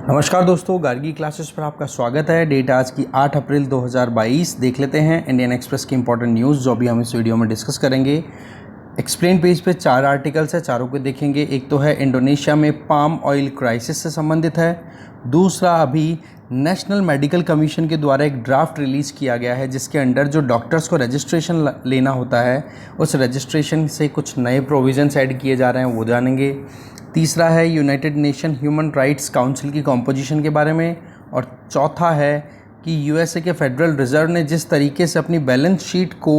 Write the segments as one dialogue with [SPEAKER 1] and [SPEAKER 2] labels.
[SPEAKER 1] नमस्कार दोस्तों, गार्गी क्लासेस पर आपका स्वागत है। डेट आज की 8 अप्रैल 2022। देख लेते हैं इंडियन एक्सप्रेस की इंपॉर्टेंट न्यूज़ जो अभी हम इस वीडियो में डिस्कस करेंगे। एक्सप्लेन पेज पे 4 आर्टिकल्स है, चारों को देखेंगे। एक तो है इंडोनेशिया में पाम ऑयल क्राइसिस से संबंधित है। दूसरा, अभी नेशनल मेडिकल कमीशन के द्वारा एक ड्राफ्ट रिलीज़ किया गया है जिसके अंडर जो डॉक्टर्स को रजिस्ट्रेशन लेना होता है उस रजिस्ट्रेशन से कुछ नए प्रोविजंस ऐड किए जा रहे हैं, वो जानेंगे। तीसरा है United Nation human rights council की कॉम्पोजिशन के बारे में। और चौथा है कि यूएसए के फेडरल रिजर्व ने जिस तरीके से अपनी बैलेंस शीट को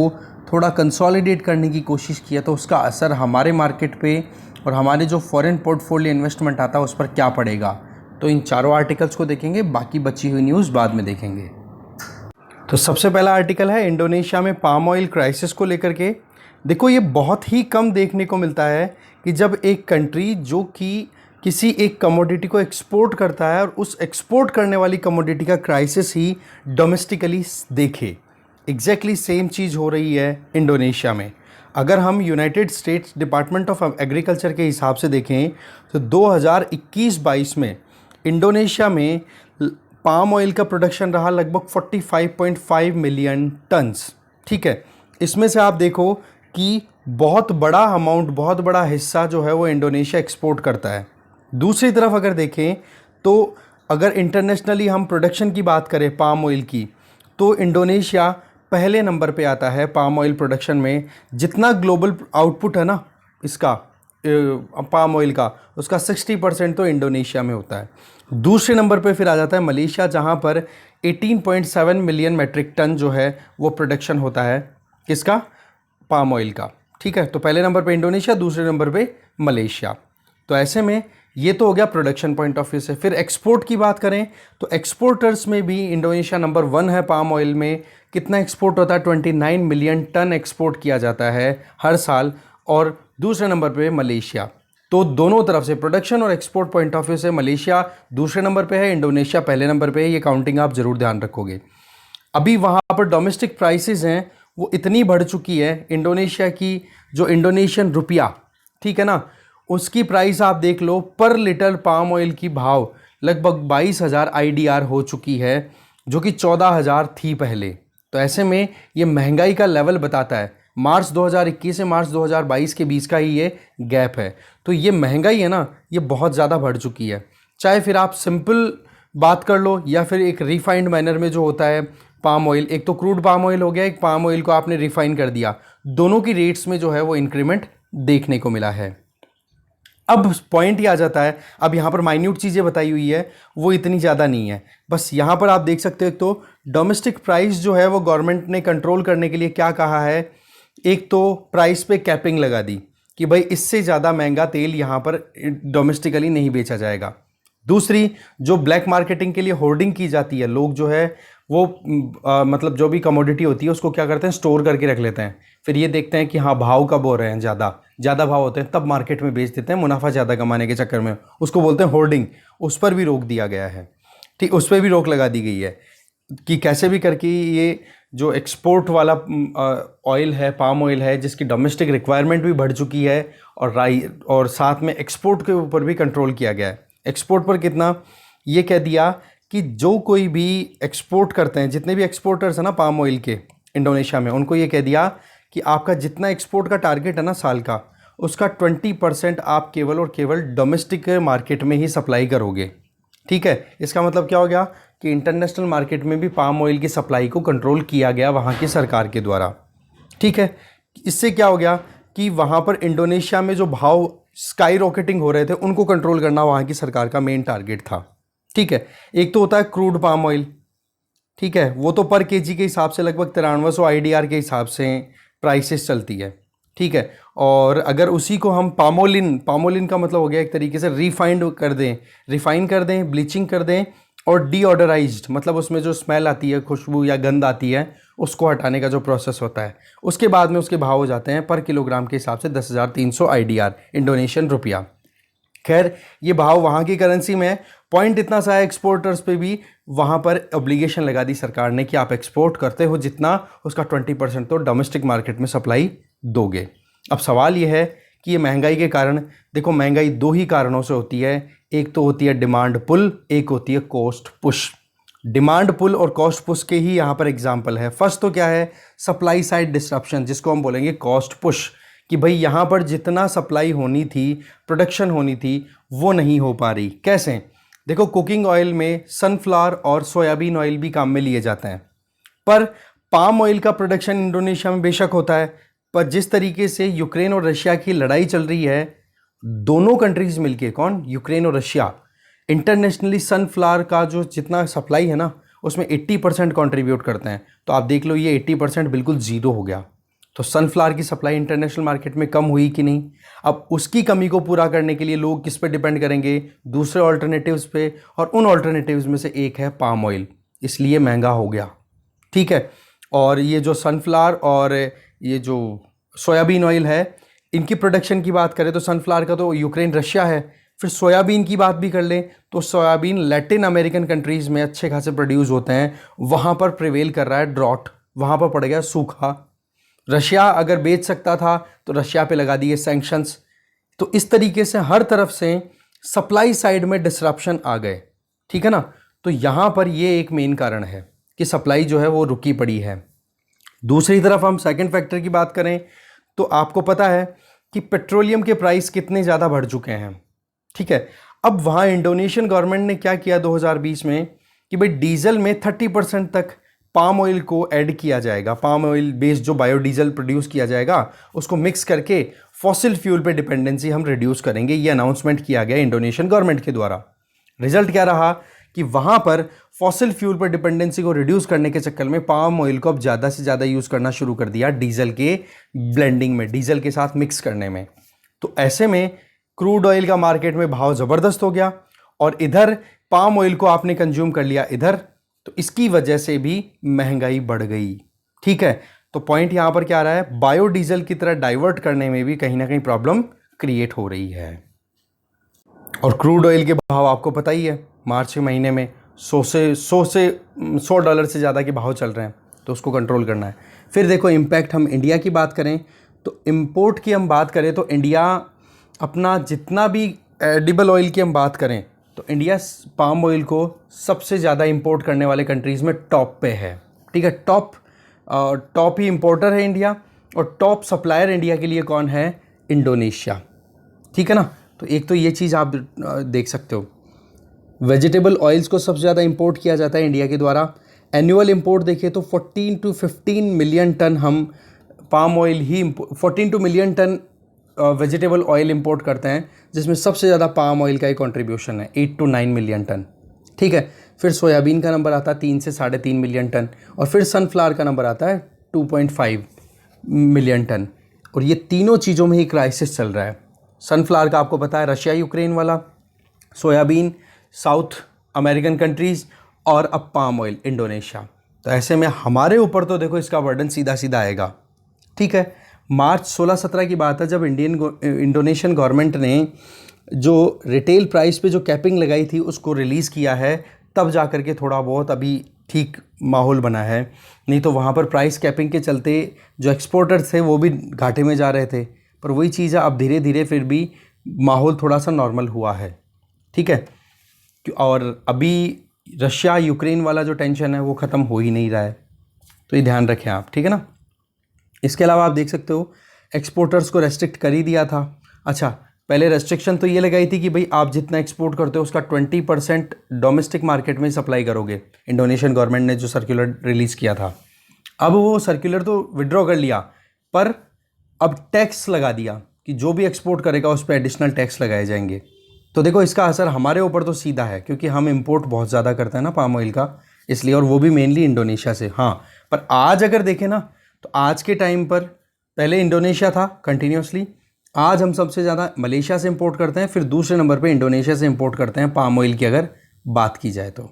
[SPEAKER 1] थोड़ा कंसोलिडेट करने की कोशिश की है तो उसका असर हमारे मार्केट पे और हमारे जो फॉरेन पोर्टफोलियो इन्वेस्टमेंट आता है उस पर क्या पड़ेगा। तो इन चारों आर्टिकल्स को देखेंगे, बाकी बची हुई न्यूज़ बाद में देखेंगे। तो सबसे पहला आर्टिकल है इंडोनेशिया में पाम ऑयल क्राइसिस को लेकर के। देखो, ये बहुत ही कम देखने को मिलता है कि जब एक कंट्री जो कि किसी एक कमोडिटी को एक्सपोर्ट करता है और उस एक्सपोर्ट करने वाली कमोडिटी का क्राइसिस ही डोमेस्टिकली देखे। एग्जैक्टली सेम चीज़ हो रही है इंडोनेशिया में। अगर हम United states department of agriculture के हिसाब से देखें तो 2021-22 में इंडोनेशिया में पाम ऑयल का प्रोडक्शन रहा लगभग 45.5 मिलियन टन्स। ठीक है, इसमें से आप देखो कि बहुत बड़ा अमाउंट, बहुत बड़ा हिस्सा जो है वो इंडोनेशिया एक्सपोर्ट करता है। दूसरी तरफ अगर देखें तो अगर इंटरनेशनली हम प्रोडक्शन की बात करें पाम ऑयल की, तो इंडोनेशिया पहले नंबर पे आता है पाम ऑयल प्रोडक्शन में। जितना ग्लोबल आउटपुट है ना इसका पाम ऑयल का, उसका 60% तो इंडोनेशिया में होता है। दूसरे नंबर पे फिर आ जाता है मलेशिया, जहाँ पर 18.7 मिलियन मेट्रिक टन जो है वो प्रोडक्शन होता है किसका, पाम ऑयल का। ठीक है, तो पहले नंबर पे इंडोनेशिया, दूसरे नंबर पे मलेशिया। तो ऐसे में ये तो हो गया प्रोडक्शन पॉइंट ऑफ व्यू से। फिर एक्सपोर्ट की बात करें तो एक्सपोर्टर्स में भी इंडोनेशिया नंबर 1 है। पाम ऑयल में कितना एक्सपोर्ट होता है, 29 मिलियन टन एक्सपोर्ट किया जाता है हर साल। और दूसरे नंबर पे मलेशिया। तो दोनों तरफ से प्रोडक्शन और एक्सपोर्ट पॉइंट ऑफ व्यू से मलेशिया दूसरे नंबर पे है, इंडोनेशिया पहले नंबर पे है। ये काउंटिंग आप ज़रूर ध्यान रखोगे। अभी वहाँ पर डोमेस्टिक प्राइसेस हैं वो इतनी बढ़ चुकी है। इंडोनेशिया की जो इंडोनेशियन रुपया, ठीक है ना, उसकी प्राइस आप देख लो, पर लीटर पाम ऑयल की भाव लगभग 22,000 IDR हो चुकी है, जो कि 14,000 थी पहले। तो ऐसे में ये महंगाई का लेवल बताता है। मार्च 2021 से मार्च 2022 के बीच का ही ये गैप है। तो ये महंगाई है ना, ये बहुत ज़्यादा बढ़ चुकी है। चाहे फिर आप सिंपल बात कर लो या फिर एक रिफाइंड मैनर में जो होता है पाम ऑयल, एक तो क्रूड पाम ऑयल हो गया, एक पाम ऑयल को आपने रिफाइन कर दिया, दोनों की रेट्स में जो है वो इंक्रीमेंट देखने को मिला है। अब पॉइंट ये आ जाता है, अब यहाँ पर माइन्यूट चीज़ें बताई हुई है, वो इतनी ज़्यादा नहीं है। बस यहाँ पर आप देख सकते हो, तो डोमेस्टिक प्राइस जो है वो गवर्नमेंट ने कंट्रोल करने के लिए क्या कहा है, एक तो प्राइस पे कैपिंग लगा दी कि भाई इससे ज़्यादा महंगा तेल यहाँ पर डोमेस्टिकली नहीं बेचा जाएगा। दूसरी, जो ब्लैक मार्केटिंग के लिए होर्डिंग की जाती है, लोग जो है वो मतलब जो भी कमोडिटी होती है उसको क्या करते हैं, स्टोर करके रख लेते हैं। फिर ये देखते हैं कि हाँ भाव कब हो रहे हैं, ज़्यादा भाव होते हैं तब मार्केट में बेच देते हैं, मुनाफा ज़्यादा कमाने के चक्कर में। उसको बोलते हैं होर्डिंग। उस पर भी रोक दिया गया है। ठीक, उस पर भी रोक लगा दी गई है कि कैसे भी करके ये जो एक्सपोर्ट वाला ऑयल है, पाम ऑयल है, जिसकी डोमेस्टिक रिक्वायरमेंट भी बढ़ चुकी है, और साथ में एक्सपोर्ट के ऊपर भी कंट्रोल किया गया है। एक्सपोर्ट पर कितना, ये कह दिया कि जो कोई भी एक्सपोर्ट करते हैं, जितने भी एक्सपोर्टर्स हैं ना पाम ऑयल के इंडोनेशिया में, उनको ये कह दिया कि आपका जितना एक्सपोर्ट का टारगेट है ना साल का, उसका 20% आप केवल और केवल डोमेस्टिक मार्केट में ही सप्लाई करोगे। ठीक है, इसका मतलब क्या हो गया कि इंटरनेशनल मार्केट में भी पाम ऑयल की सप्लाई को कंट्रोल किया गया वहाँ की सरकार के द्वारा। ठीक है, इससे क्या हो गया कि वहाँ पर इंडोनेशिया में जो भाव स्काई रॉकेटिंग हो रहे थे उनको कंट्रोल करना वहाँ की सरकार का मेन टारगेट था। ठीक है, एक तो होता है क्रूड पाम ऑयल। ठीक है, वो तो पर केजी के हिसाब से लगभग 9300 IDR के हिसाब से प्राइसेस चलती है। ठीक है, और अगर उसी को हम पामोलिन का मतलब हो गया एक तरीके से रिफाइन कर दें, ब्लीचिंग कर दें और डीऑडराइज्ड, मतलब उसमें जो स्मेल आती है, खुशबू या गंध आती है, उसको हटाने का जो प्रोसेस होता है, उसके बाद में उसके भाव हो जाते हैं पर किलोग्राम के हिसाब से 10,300 IDR इंडोनेशियन रुपया। खैर, ये भाव वहाँ की करेंसी में है। पॉइंट इतना सा है, एक्सपोर्टर्स पे भी वहाँ पर ऑब्लिगेशन लगा दी सरकार ने कि आप एक्सपोर्ट करते हो जितना, उसका 20% तो डोमेस्टिक मार्केट में सप्लाई दोगे। अब सवाल ये है कि ये महंगाई के कारण, देखो महंगाई दो ही कारणों से होती है। एक तो होती है डिमांड पुल, एक होती है कॉस्ट पुश। डिमांड पुल और कॉस्ट पुश के ही यहाँ पर एग्जाम्पल है। फर्स्ट तो क्या है, सप्लाई साइड डिस्ट्रप्शन, जिसको हम बोलेंगे कॉस्ट पुश, कि भाई यहाँ पर जितना सप्लाई होनी थी, प्रोडक्शन होनी थी, वो नहीं हो पा रही। कैसे? देखो, कुकिंग ऑयल में सनफ्लावर और सोयाबीन ऑयल भी काम में लिए जाते हैं, पर पाम ऑयल का प्रोडक्शन इंडोनेशिया में बेशक होता है, पर जिस तरीके से यूक्रेन और रशिया की लड़ाई चल रही है, दोनों कंट्रीज मिलके, कौन, यूक्रेन और रशिया, इंटरनेशनली सनफ्लावर का जो जितना सप्लाई है ना, उसमें 80% कंट्रीब्यूट करते हैं। तो आप देख लो, ये 80% बिल्कुल ज़ीरो हो गया। तो सनफ्लावर की सप्लाई इंटरनेशनल मार्केट में कम हुई कि नहीं? अब उसकी कमी को पूरा करने के लिए लोग किस पे डिपेंड करेंगे? दूसरे ऑल्टरनेटिव्स पे, और उन ऑल्टरनेटिव्स में से एक है पाम ऑयल, इसलिए महंगा हो गया। ठीक है। और ये जो सनफ्लावर और ये जो सोयाबीन ऑयल है, इनकी प्रोडक्शन की बात करें तो सनफ्लावर का तो यूक्रेन रशिया है। फिर सोयाबीन की बात भी कर लें तो सोयाबीन लैटिन अमेरिकन कंट्रीज़ में अच्छे खासे प्रोड्यूस होते हैं, वहाँ पर प्रिवेल कर रहा है ड्रॉट, वहाँ पर पड़ गया सूखा। रशिया अगर बेच सकता था तो रशिया पे लगा दिए सैंक्शंस। तो इस तरीके से हर तरफ से सप्लाई साइड में डिसरप्शन आ गए। ठीक है ना? तो यहाँ पर ये एक मेन कारण है कि सप्लाई जो है वो रुकी पड़ी है। दूसरी तरफ हम सेकंड फैक्टर की बात करें तो आपको पता है कि पेट्रोलियम के प्राइस कितने ज़्यादा बढ़ चुके हैं। ठीक है। अब वहाँ इंडोनेशियन गवर्नमेंट ने क्या किया 2020 में कि भाई डीजल में 30% तक पाम ऑयल को ऐड किया जाएगा। पाम ऑयल बेस्ड जो बायोडीजल प्रोड्यूस किया जाएगा, उसको मिक्स करके फॉसिल फ्यूल पे डिपेंडेंसी हम रिड्यूस करेंगे। ये अनाउंसमेंट किया गया इंडोनेशियन गवर्नमेंट के द्वारा। रिजल्ट क्या रहा कि वहाँ पर फॉसिल फ्यूल पर डिपेंडेंसी को रिड्यूस करने के चक्कर में पाम ऑयल को अब ज़्यादा से ज़्यादा यूज़ करना शुरू कर दिया डीजल के ब्लेंडिंग में, डीजल के साथ मिक्स करने में। तो ऐसे में क्रूड ऑयल का मार्केट में भाव ज़बरदस्त हो गया, और इधर पाम ऑयल को आपने कंज्यूम कर लिया इधर, तो इसकी वजह से भी महंगाई बढ़ गई। ठीक है। तो पॉइंट यहाँ पर क्या आ रहा है, बायोडीजल की तरह डाइवर्ट करने में भी कहीं ना कहीं प्रॉब्लम क्रिएट हो रही है। और क्रूड ऑयल के भाव आपको पता ही है, मार्च के महीने में 100 डॉलर से ज़्यादा के भाव चल रहे हैं, तो उसको कंट्रोल करना है। फिर देखो इम्पैक्ट, हम इंडिया की बात करें तो इम्पोर्ट की हम बात करें तो इंडिया अपना जितना भी एडिबल ऑयल की हम बात करें तो इंडिया पाम ऑयल को सबसे ज़्यादा इंपोर्ट करने वाले कंट्रीज़ में टॉप पे है। ठीक है। टॉप ही इंपोर्टर है इंडिया, और टॉप सप्लायर इंडिया के लिए कौन है? इंडोनेशिया। ठीक है ना? तो एक तो ये चीज़ आप देख सकते हो। वेजिटेबल ऑयल्स को सबसे ज़्यादा इंपोर्ट किया जाता है इंडिया के द्वारा। एनुअल इंपोर्ट देखिए तो 14 to 15 मिलियन टन हम पाम ऑयल ही 14 to million tonne vegetable oil import करते हैं, जिसमें सबसे ज़्यादा पाम ऑयल का ही कंट्रीब्यूशन है 8 to 9 मिलियन टन। ठीक है। फिर सोयाबीन का नंबर आता है 3 से 3.5 मिलियन टन, और फिर सनफ्लावर का नंबर आता है 2.5 मिलियन टन। और ये तीनों चीज़ों में ही क्राइसिस चल रहा है। सनफ्लावर का आपको पता है रशिया यूक्रेन वाला, सोयाबीन साउथ अमेरिकन कंट्रीज़, और अब पाम ऑयल इंडोनेशिया। तो ऐसे में हमारे ऊपर तो देखो इसका बर्डन सीधा सीधा आएगा। ठीक है। मार्च 16-17 की बात है जब इंडोनेशियन गवर्नमेंट ने जो रिटेल प्राइस पे जो कैपिंग लगाई थी उसको रिलीज़ किया है, तब जा कर के थोड़ा बहुत अभी ठीक माहौल बना है। नहीं तो वहाँ पर प्राइस कैपिंग के चलते जो एक्सपोर्टर्स थे वो भी घाटे में जा रहे थे। पर वही चीज़ है, अब धीरे धीरे फिर भी माहौल थोड़ा सा नॉर्मल हुआ है। ठीक है। और अभी रशिया यूक्रेन वाला जो टेंशन है वो ख़त्म हो ही नहीं रहा है, तो ये ध्यान रखें आप। ठीक है ना? इसके अलावा आप देख सकते हो एक्सपोर्टर्स को रेस्ट्रिक्ट कर ही दिया था। अच्छा, पहले रेस्ट्रिक्शन तो ये लगाई थी कि भाई आप जितना एक्सपोर्ट करते हो उसका 20% डोमेस्टिक मार्केट में सप्लाई करोगे। इंडोनेशियन गवर्नमेंट ने जो सर्कुलर रिलीज़ किया था, अब वो सर्कुलर तो विड्रॉ कर लिया, पर अब टैक्स लगा दिया कि जो भी एक्सपोर्ट करेगा उस पर एडिशनल टैक्स लगाए जाएंगे। तो देखो इसका असर हमारे ऊपर तो सीधा है, क्योंकि हम इंपोर्ट बहुत ज़्यादा करते हैं ना पाम ऑयल का, इसलिए, और वो भी मेनली इंडोनेशिया से। हाँ, पर आज अगर देखें ना तो आज के टाइम पर पहले इंडोनेशिया था कंटिन्यूसली, आज हम सबसे ज़्यादा मलेशिया से इंपोर्ट करते हैं, फिर दूसरे नंबर पे इंडोनेशिया से इंपोर्ट करते हैं पाम ऑयल की अगर बात की जाए तो।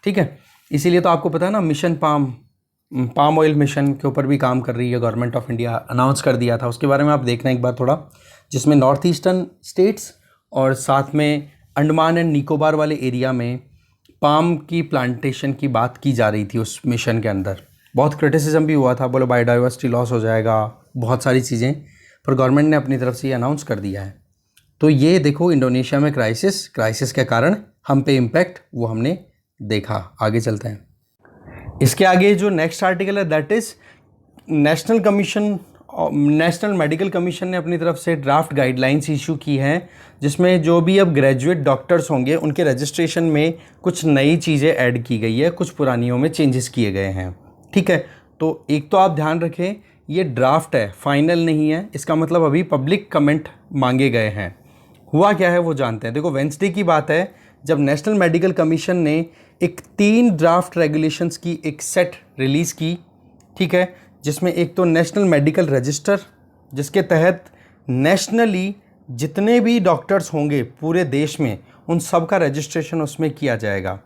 [SPEAKER 1] ठीक है। इसीलिए तो आपको पता है ना, मिशन पाम ऑयल मिशन के ऊपर भी काम कर रही है गवर्नमेंट ऑफ इंडिया, अनाउंस कर दिया था। उसके बारे में आप देखना एक बार थोड़ा, जिसमें नॉर्थ ईस्टर्न स्टेट्स और साथ में अंडमान एंड निकोबार वाले एरिया में पाम की प्लांटेशन की बात की जा रही थी उस मिशन के अंदर। बहुत क्रिटिसिज्म भी हुआ था, बोलो बायोडाइवर्सिटी लॉस हो जाएगा, बहुत सारी चीज़ें, पर गवर्नमेंट ने अपनी तरफ से ये अनाउंस कर दिया है। तो ये देखो इंडोनेशिया में क्राइसिस के कारण हम पे इम्पैक्ट वो हमने देखा। आगे चलते हैं। इसके आगे जो नेक्स्ट आर्टिकल है that is national medical commission ने अपनी तरफ से ड्राफ्ट गाइडलाइंस इशू की हैं, जिसमें जो भी अब ग्रेजुएट डॉक्टर्स होंगे उनके रजिस्ट्रेशन में कुछ नई चीज़ें ऐड की गई है, कुछ पुरानियों में चेंजेस किए गए हैं। ठीक है, तो एक तो आप ध्यान रखें ये ड्राफ्ट है, फाइनल नहीं है, इसका मतलब अभी पब्लिक कमेंट मांगे गए हैं। हुआ क्या है वो जानते हैं। देखो वेंसडे की बात है जब नेशनल मेडिकल कमीशन ने एक 3 ड्राफ्ट रेगुलेशंस की एक सेट रिलीज़ की। ठीक है, जिसमें एक तो नेशनल मेडिकल रजिस्टर, जिसके तहत नेशनली जितने भी डॉक्टर्स होंगे पूरे देश में उन सब का रजिस्ट्रेशन उसमें किया जाएगा।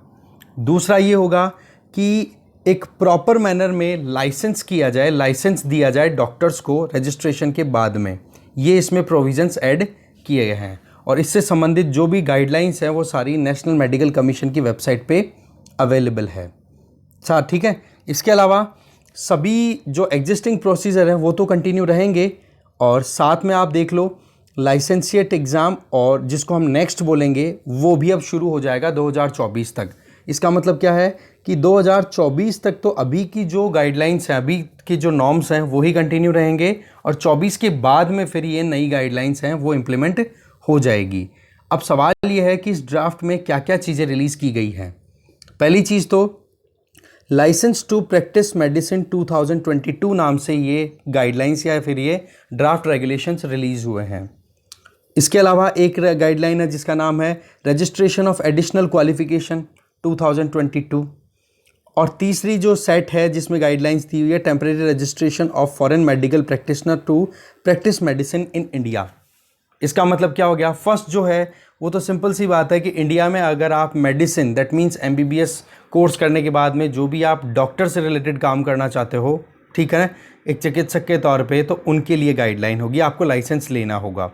[SPEAKER 1] दूसरा ये होगा कि एक प्रॉपर मैनर में लाइसेंस किया जाए, लाइसेंस दिया जाए डॉक्टर्स को रजिस्ट्रेशन के बाद में। ये इसमें प्रोविजंस ऐड किए गए हैं और इससे संबंधित जो भी गाइडलाइंस हैं वो सारी नेशनल मेडिकल कमीशन की वेबसाइट पे अवेलेबल है। ठीक है, इसके अलावा सभी जो एग्जिस्टिंग प्रोसीजर है वो तो कंटिन्यू रहेंगे और साथ में आप देख लो लाइसेंसिएट एग्ज़ाम और जिसको हम नेक्स्ट बोलेंगे वो भी अब शुरू हो जाएगा 2024 तक। इसका मतलब क्या है कि 2024 तक तो अभी की जो गाइडलाइंस हैं, अभी की जो नॉर्म्स हैं वो ही कंटिन्यू रहेंगे और 24 के बाद में फिर ये नई गाइडलाइंस हैं वो इम्प्लीमेंट हो जाएगी। अब सवाल ये है कि इस ड्राफ्ट में क्या क्या चीज़ें रिलीज़ की गई हैं। पहली चीज़ तो लाइसेंस टू प्रैक्टिस मेडिसिन 2022 नाम से ये गाइडलाइंस या फिर ये ड्राफ्ट रेगुलेशंस रिलीज़ हुए हैं। इसके अलावा एक गाइडलाइन है जिसका नाम है रजिस्ट्रेशन ऑफ एडिशनल क्वालिफिकेशन 2022 और तीसरी जो सेट है जिसमें गाइडलाइंस दी हुई है temporary registration of foreign medical practitioner to practise medicine in India. इसका मतलब क्या हो गया, फर्स्ट जो है वो तो सिंपल सी बात है कि इंडिया में अगर आप medicine that means MBBS course करने के बाद में जो भी आप डॉक्टर से रिलेटेड काम करना चाहते हो, ठीक है, एक चिकित्सक के तौर पे, तो उनके लिए गाइडलाइन होगी, आपको लाइसेंस लेना होगा।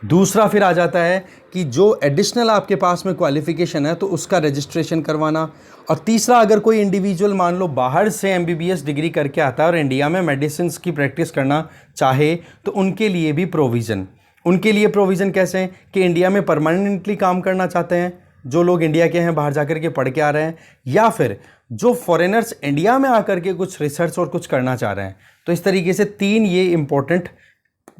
[SPEAKER 1] दूसरा फिर आ जाता है कि जो एडिशनल आपके पास में क्वालिफिकेशन है तो उसका रजिस्ट्रेशन करवाना। और तीसरा, अगर कोई इंडिविजुअल मान लो बाहर से MBBS डिग्री करके आता है और इंडिया में मेडिसिन की प्रैक्टिस करना चाहे तो उनके लिए भी प्रोविज़न। उनके लिए प्रोविज़न कैसे हैं कि इंडिया में परमानेंटली काम करना चाहते हैं जो लोग इंडिया के हैं, बाहर जाकर के पढ़ के आ रहे हैं, या फिर जो फॉरेनर्स इंडिया में आकर के कुछ रिसर्च और कुछ करना चाह रहे हैं। तो इस तरीके से 3 ये इंपॉर्टेंट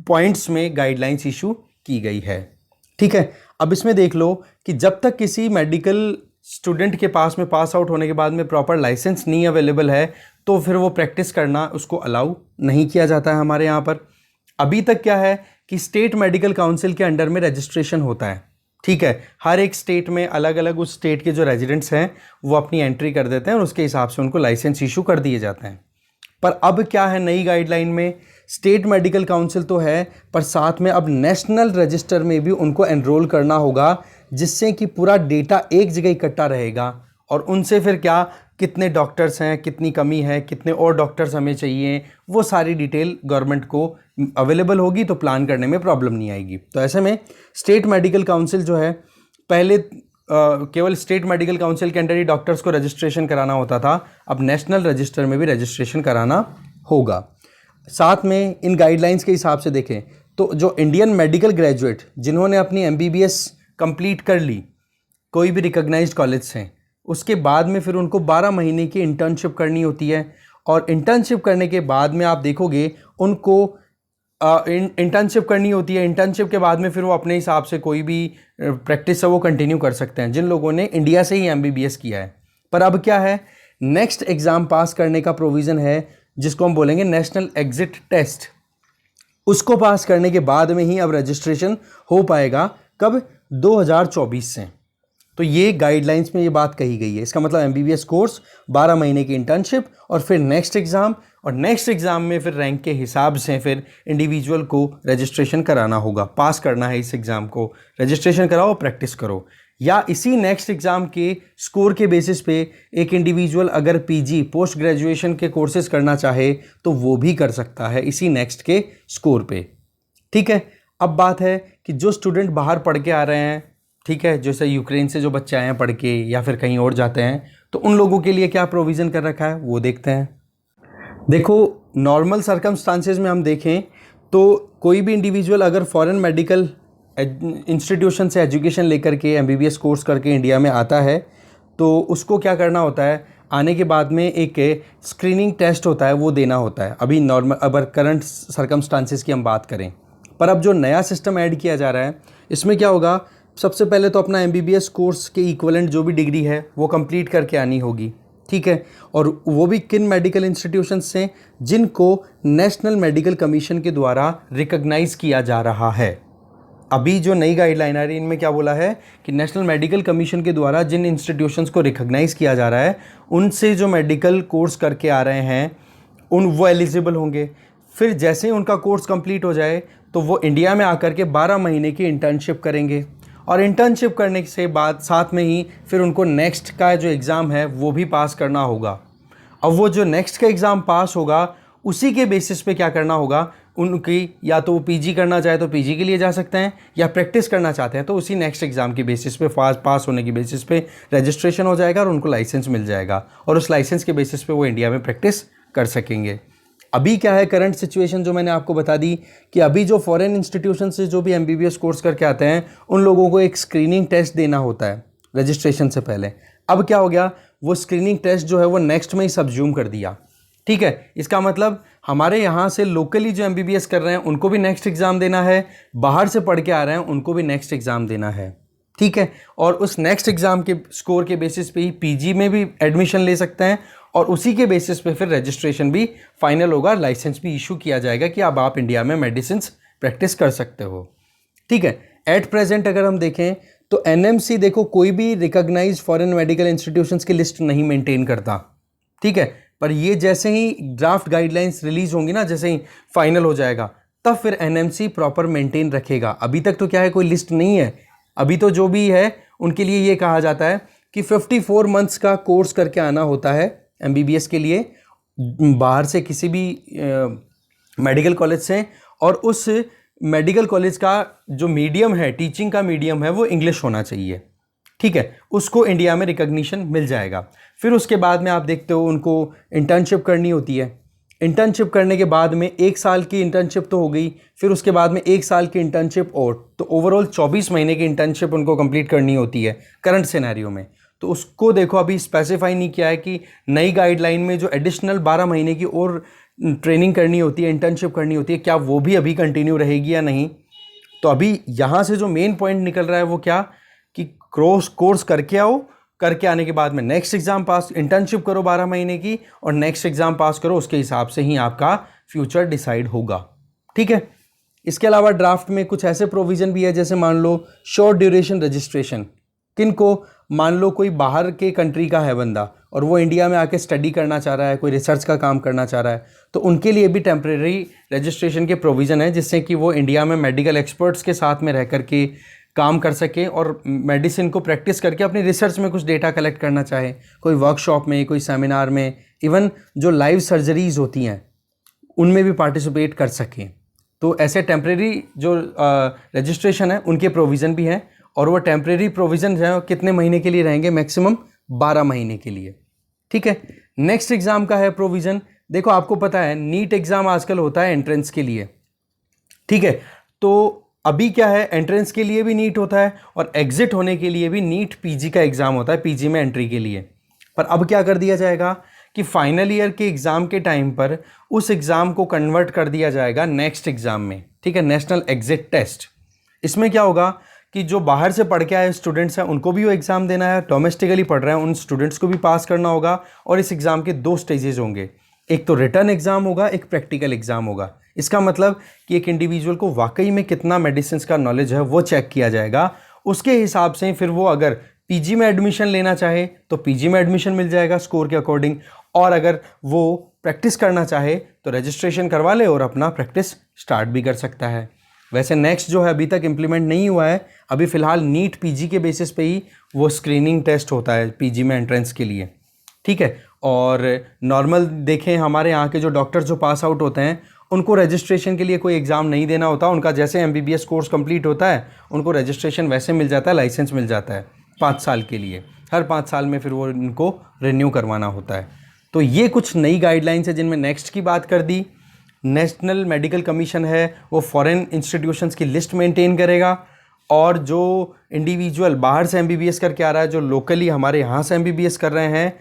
[SPEAKER 1] पॉइंट्स में गाइडलाइंस इशू की गई है। ठीक है, अब इसमें देख लो कि जब तक किसी मेडिकल स्टूडेंट के पास में पास आउट होने के बाद में प्रॉपर लाइसेंस नहीं अवेलेबल है तो फिर वो प्रैक्टिस करना उसको अलाउ नहीं किया जाता है हमारे यहाँ पर। अभी तक क्या है कि स्टेट मेडिकल काउंसिल के अंडर में रजिस्ट्रेशन होता है। ठीक है, हर एक स्टेट में अलग अलग उस स्टेट के जो रेजिडेंट्स हैं वो अपनी एंट्री कर देते हैं और उसके हिसाब से उनको लाइसेंस इशू कर दिए जाते हैं। पर अब क्या है नई गाइडलाइन में, स्टेट मेडिकल काउंसिल तो है पर साथ में अब नेशनल रजिस्टर में भी उनको एनरोल करना होगा, जिससे कि पूरा डेटा एक जगह इकट्ठा रहेगा और उनसे फिर क्या कितने डॉक्टर्स हैं, कितनी कमी है, कितने और डॉक्टर्स हमें चाहिए, वो सारी डिटेल गवर्नमेंट को अवेलेबल होगी तो प्लान करने में प्रॉब्लम नहीं आएगी। तो ऐसे में स्टेट मेडिकल काउंसिल जो है पहले केवल स्टेट मेडिकल काउंसिल के अंडर ही डॉक्टर्स को रजिस्ट्रेशन कराना होता था, अब नेशनल रजिस्टर में भी रजिस्ट्रेशन कराना होगा। साथ में इन गाइडलाइंस के हिसाब से देखें तो जो इंडियन मेडिकल ग्रेजुएट जिन्होंने अपनी MBBS कंप्लीट कर ली कोई भी रिकॉग्नाइज्ड कॉलेज से, उसके बाद में फिर उनको 12 महीने की इंटर्नशिप करनी होती है और इंटर्नशिप करने के बाद में आप देखोगे उनको इंटर्नशिप करनी होती है। इंटर्नशिप के बाद में फिर वो अपने हिसाब से कोई भी प्रैक्टिस है वो कंटिन्यू कर सकते हैं जिन लोगों ने इंडिया से ही MBBS किया है। पर अब क्या है, नेक्स्ट एग्ज़ाम पास करने का प्रोविज़न है जिसको हम बोलेंगे नेशनल एग्जिट टेस्ट। उसको पास करने के बाद में ही अब रजिस्ट्रेशन हो पाएगा, कब, 2024 से। तो ये गाइडलाइंस में ये बात कही गई है। इसका मतलब MBBS कोर्स, 12 महीने की इंटर्नशिप और फिर नेक्स्ट एग्ज़ाम, और नेक्स्ट एग्ज़ाम में फिर रैंक के हिसाब से फिर इंडिविजुअल को रजिस्ट्रेशन कराना होगा। पास करना है इस एग्ज़ाम को, रजिस्ट्रेशन कराओ, प्रैक्टिस करो। या इसी नेक्स्ट एग्ज़ाम के स्कोर के बेसिस पे एक इंडिविजुअल अगर PG पोस्ट ग्रेजुएशन के कोर्सेज करना चाहे तो वो भी कर सकता है इसी नेक्स्ट के स्कोर पे। ठीक है, अब बात है कि जो स्टूडेंट बाहर पढ़ के आ रहे हैं, ठीक है, जैसे यूक्रेन से जो बच्चे आए हैं पढ़ के या फिर कहीं और जाते हैं, तो उन लोगों के लिए क्या प्रोविज़न कर रखा है वो देखते हैं। देखो नॉर्मल सर्कमस्टांसेस में हम देखें तो कोई भी इंडिविजुअल अगर फॉरेन मेडिकल इंस्टीट्यूशन से एजुकेशन लेकर के एमबीबीएस कोर्स करके इंडिया में आता है तो उसको क्या करना होता है, आने के बाद में एक स्क्रीनिंग टेस्ट होता है वो देना होता है। अभी नॉर्मल अगर करंट सर्कमस्टांसिस की हम बात करें, पर अब जो नया सिस्टम ऐड किया जा रहा है इसमें क्या होगा, सबसे पहले तो अपना एमबीबीएस कोर्स के इक्विवेलेंट जो भी डिग्री है वो कंप्लीट करके आनी होगी, ठीक है। और वो भी किन मेडिकल इंस्टीट्यूशंस से, जिनको नेशनल मेडिकल कमीशन के द्वारा रिकॉग्नाइज किया जा रहा है। अभी जो नई गाइडलाइन आ रही है इनमें क्या बोला है कि नेशनल मेडिकल कमीशन के द्वारा जिन इंस्टीट्यूशंस को रिकॉग्नाइज किया जा रहा है उनसे जो मेडिकल कोर्स करके आ रहे हैं वो एलिजिबल होंगे। फिर जैसे ही उनका कोर्स कंप्लीट हो जाए तो वो इंडिया में आकर के 12 महीने की इंटर्नशिप करेंगे, और इंटर्नशिप करने से बाद साथ में ही फिर उनको नेक्स्ट का जो एग्ज़ाम है वो भी पास करना होगा। अब वो जो नेक्स्ट का एग्ज़ाम पास होगा उसी के बेसिस पे क्या करना होगा, उनकी या तो वो पीजी करना चाहे तो पीजी के लिए जा सकते हैं, या प्रैक्टिस करना चाहते हैं तो उसी नेक्स्ट एग्ज़ाम के बेसिस पे पास होने की बेसिस पे रजिस्ट्रेशन हो जाएगा और उनको लाइसेंस मिल जाएगा, और उस लाइसेंस के बेसिस पे वो इंडिया में प्रैक्टिस कर सकेंगे। अभी क्या है करंट सिचुएशन जो मैंने आपको बता दी कि अभी जो फॉरेन इंस्टीट्यूशन से जो भी एमबीबीएस कोर्स करके आते हैं उन लोगों को एक स्क्रीनिंग टेस्ट देना होता है रजिस्ट्रेशन से पहले। अब क्या हो गया, वो स्क्रीनिंग टेस्ट जो है वो नेक्स्ट में ही सब्ज्यूम कर दिया, ठीक है। इसका मतलब हमारे यहाँ से लोकली जो एमबीबीएस कर रहे हैं उनको भी नेक्स्ट एग्ज़ाम देना है, बाहर से पढ़ के आ रहे हैं उनको भी नेक्स्ट एग्ज़ाम देना है, ठीक है। और उस नेक्स्ट एग्ज़ाम के स्कोर के बेसिस पे ही पीजी में भी एडमिशन ले सकते हैं, और उसी के बेसिस पे फिर रजिस्ट्रेशन भी फाइनल होगा, लाइसेंस भी इशू किया जाएगा कि अब आप इंडिया में मेडिसिन प्रैक्टिस कर सकते हो, ठीक है। एट प्रेजेंट अगर हम देखें तो एनएमसी देखो कोई भी रिकॉग्नाइज फॉरेन मेडिकल इंस्टीट्यूशंस की लिस्ट नहीं मेंटेन करता, ठीक है। पर ये जैसे ही ड्राफ्ट गाइडलाइंस रिलीज होंगी ना, जैसे ही फाइनल हो जाएगा तब फिर एनएमसी प्रॉपर मेंटेन रखेगा। अभी तक तो क्या है, कोई लिस्ट नहीं है। अभी तो जो भी है उनके लिए ये कहा जाता है कि 54 मंथ्स का कोर्स करके आना होता है एमबीबीएस के लिए बाहर से किसी भी मेडिकल कॉलेज से, और उस मेडिकल कॉलेज का जो मीडियम है, टीचिंग का मीडियम है वो इंग्लिश होना चाहिए, ठीक है। उसको इंडिया में रिकॉग्निशन मिल जाएगा। फिर उसके बाद में आप देखते हो उनको इंटर्नशिप करनी होती है। इंटर्नशिप करने के बाद में 1 साल की इंटर्नशिप तो हो गई, फिर उसके बाद में 1 साल की इंटर्नशिप और, तो ओवरऑल 24 महीने की इंटर्नशिप उनको कंप्लीट करनी होती है करंट सिनेरियो में। तो उसको देखो अभी स्पेसिफाई नहीं किया है कि नई गाइडलाइन में जो एडिशनल 12 महीने की और ट्रेनिंग करनी होती है, इंटर्नशिप करनी होती है, क्या वो भी अभी कंटिन्यू रहेगी या नहीं। तो अभी यहाँ से जो मेन पॉइंट निकल रहा है वो क्या, कि कोर्स करके आओ, करके आने के बाद में नेक्स्ट एग्ज़ाम पास, इंटर्नशिप करो 12 महीने की और नेक्स्ट एग्ज़ाम पास करो, उसके हिसाब से ही आपका फ्यूचर डिसाइड होगा, ठीक है। इसके अलावा ड्राफ्ट में कुछ ऐसे प्रोविज़न भी है, जैसे मान लो शॉर्ट ड्यूरेशन रजिस्ट्रेशन, किनको, मान लो कोई बाहर के कंट्री का है बंदा और वो इंडिया में आके स्टडी करना चाह रहा है, कोई रिसर्च का काम करना चाह रहा है, तो उनके लिए भी टेम्परेरी रजिस्ट्रेशन के प्रोविज़न है, जिससे कि वो इंडिया में मेडिकल एक्सपर्ट्स के साथ में रह करके काम कर सके और मेडिसिन को प्रैक्टिस करके अपनी रिसर्च में कुछ डेटा कलेक्ट करना चाहे, कोई वर्कशॉप में, कोई सेमिनार में, इवन जो लाइव सर्जरीज होती हैं उनमें भी पार्टिसिपेट कर सकें। तो ऐसे टेम्परेरी जो रजिस्ट्रेशन है उनके प्रोविज़न भी हैं, और वो टेम्परेरी प्रोविज़न जो है कितने महीने के लिए रहेंगे, मैक्सिमम 12 महीने के लिए, ठीक है। नेक्स्ट एग्ज़ाम का है प्रोविज़न, देखो आपको पता है नीट एग्ज़ाम आजकल होता है एंट्रेंस के लिए, ठीक है। तो अभी क्या है, एंट्रेंस के लिए भी नीट होता है और एग्जिट होने के लिए भी नीट पीजी का एग्ज़ाम होता है, पीजी में एंट्री के लिए। पर अब क्या कर दिया जाएगा कि फाइनल ईयर के एग्ज़ाम के टाइम पर उस एग्ज़ाम को कन्वर्ट कर दिया जाएगा नेक्स्ट एग्ज़ाम में, ठीक है, नेशनल एग्जिट टेस्ट। इसमें क्या होगा कि जो बाहर से पढ़ के आए स्टूडेंट्स हैं उनको भी वो एग्ज़ाम देना है, डोमेस्टिकली पढ़ रहे हैं उन स्टूडेंट्स को भी पास करना होगा, और इस एग्ज़ाम के 2 स्टेजेस होंगे, एक तो रिटर्न एग्ज़ाम होगा, एक प्रैक्टिकल एग्ज़ाम होगा। इसका मतलब कि एक इंडिविजुअल को वाकई में कितना मेडिसिन का नॉलेज है वो चेक किया जाएगा, उसके हिसाब से फिर वो अगर पीजी में एडमिशन लेना चाहे तो पीजी में एडमिशन मिल जाएगा स्कोर के अकॉर्डिंग, और अगर वो प्रैक्टिस करना चाहे तो रजिस्ट्रेशन करवा ले और अपना प्रैक्टिस स्टार्ट भी कर सकता है। वैसे नेक्स्ट जो है अभी तक इम्प्लीमेंट नहीं हुआ है, अभी फ़िलहाल नीट पीजी के बेसिस पे ही वो स्क्रीनिंग टेस्ट होता है पीजी में एंट्रेंस के लिए, ठीक है। और नॉर्मल देखें हमारे यहाँ के जो डॉक्टर जो पास आउट होते हैं उनको रजिस्ट्रेशन के लिए कोई एग्ज़ाम नहीं देना होता, उनका जैसे एमबीबीएस कोर्स कंप्लीट होता है उनको रजिस्ट्रेशन वैसे मिल जाता है, लाइसेंस मिल जाता है 5 साल के लिए, हर 5 साल में फिर वो इनको रिन्यू करवाना होता है। तो ये कुछ नई गाइडलाइंस है जिनमें नेक्स्ट की बात कर दी। नेशनल मेडिकल कमीशन है वो फॉरेन इंस्टीट्यूशंस की लिस्ट मेंटेन करेगा, और जो इंडिविजुअल बाहर से एमबीबीएस करके आ रहा है, जो लोकली हमारे यहाँ से एमबीबीएस कर रहे हैं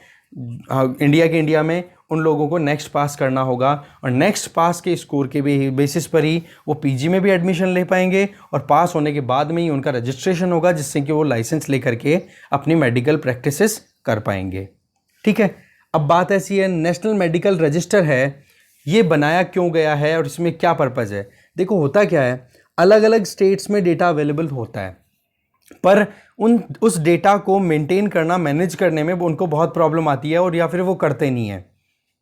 [SPEAKER 1] इंडिया में, उन लोगों को नेक्स्ट पास करना होगा और नेक्स्ट पास के स्कोर के बेसिस पर ही वो पीजी में भी एडमिशन ले पाएंगे और पास होने के बाद में ही उनका रजिस्ट्रेशन होगा, जिससे कि वो लाइसेंस लेकर के अपनी मेडिकल प्रैक्टिसेस कर पाएंगे। ठीक है, अब बात ऐसी है, नेशनल मेडिकल रजिस्टर है, ये बनाया क्यों गया है और इसमें क्या पर्पज़ है। देखो होता क्या है, अलग अलग स्टेट्स में डेटा अवेलेबल होता है, पर उस डेटा को मेंटेन करना, मैनेज करने में उनको बहुत प्रॉब्लम आती है और या फिर वो करते नहीं है।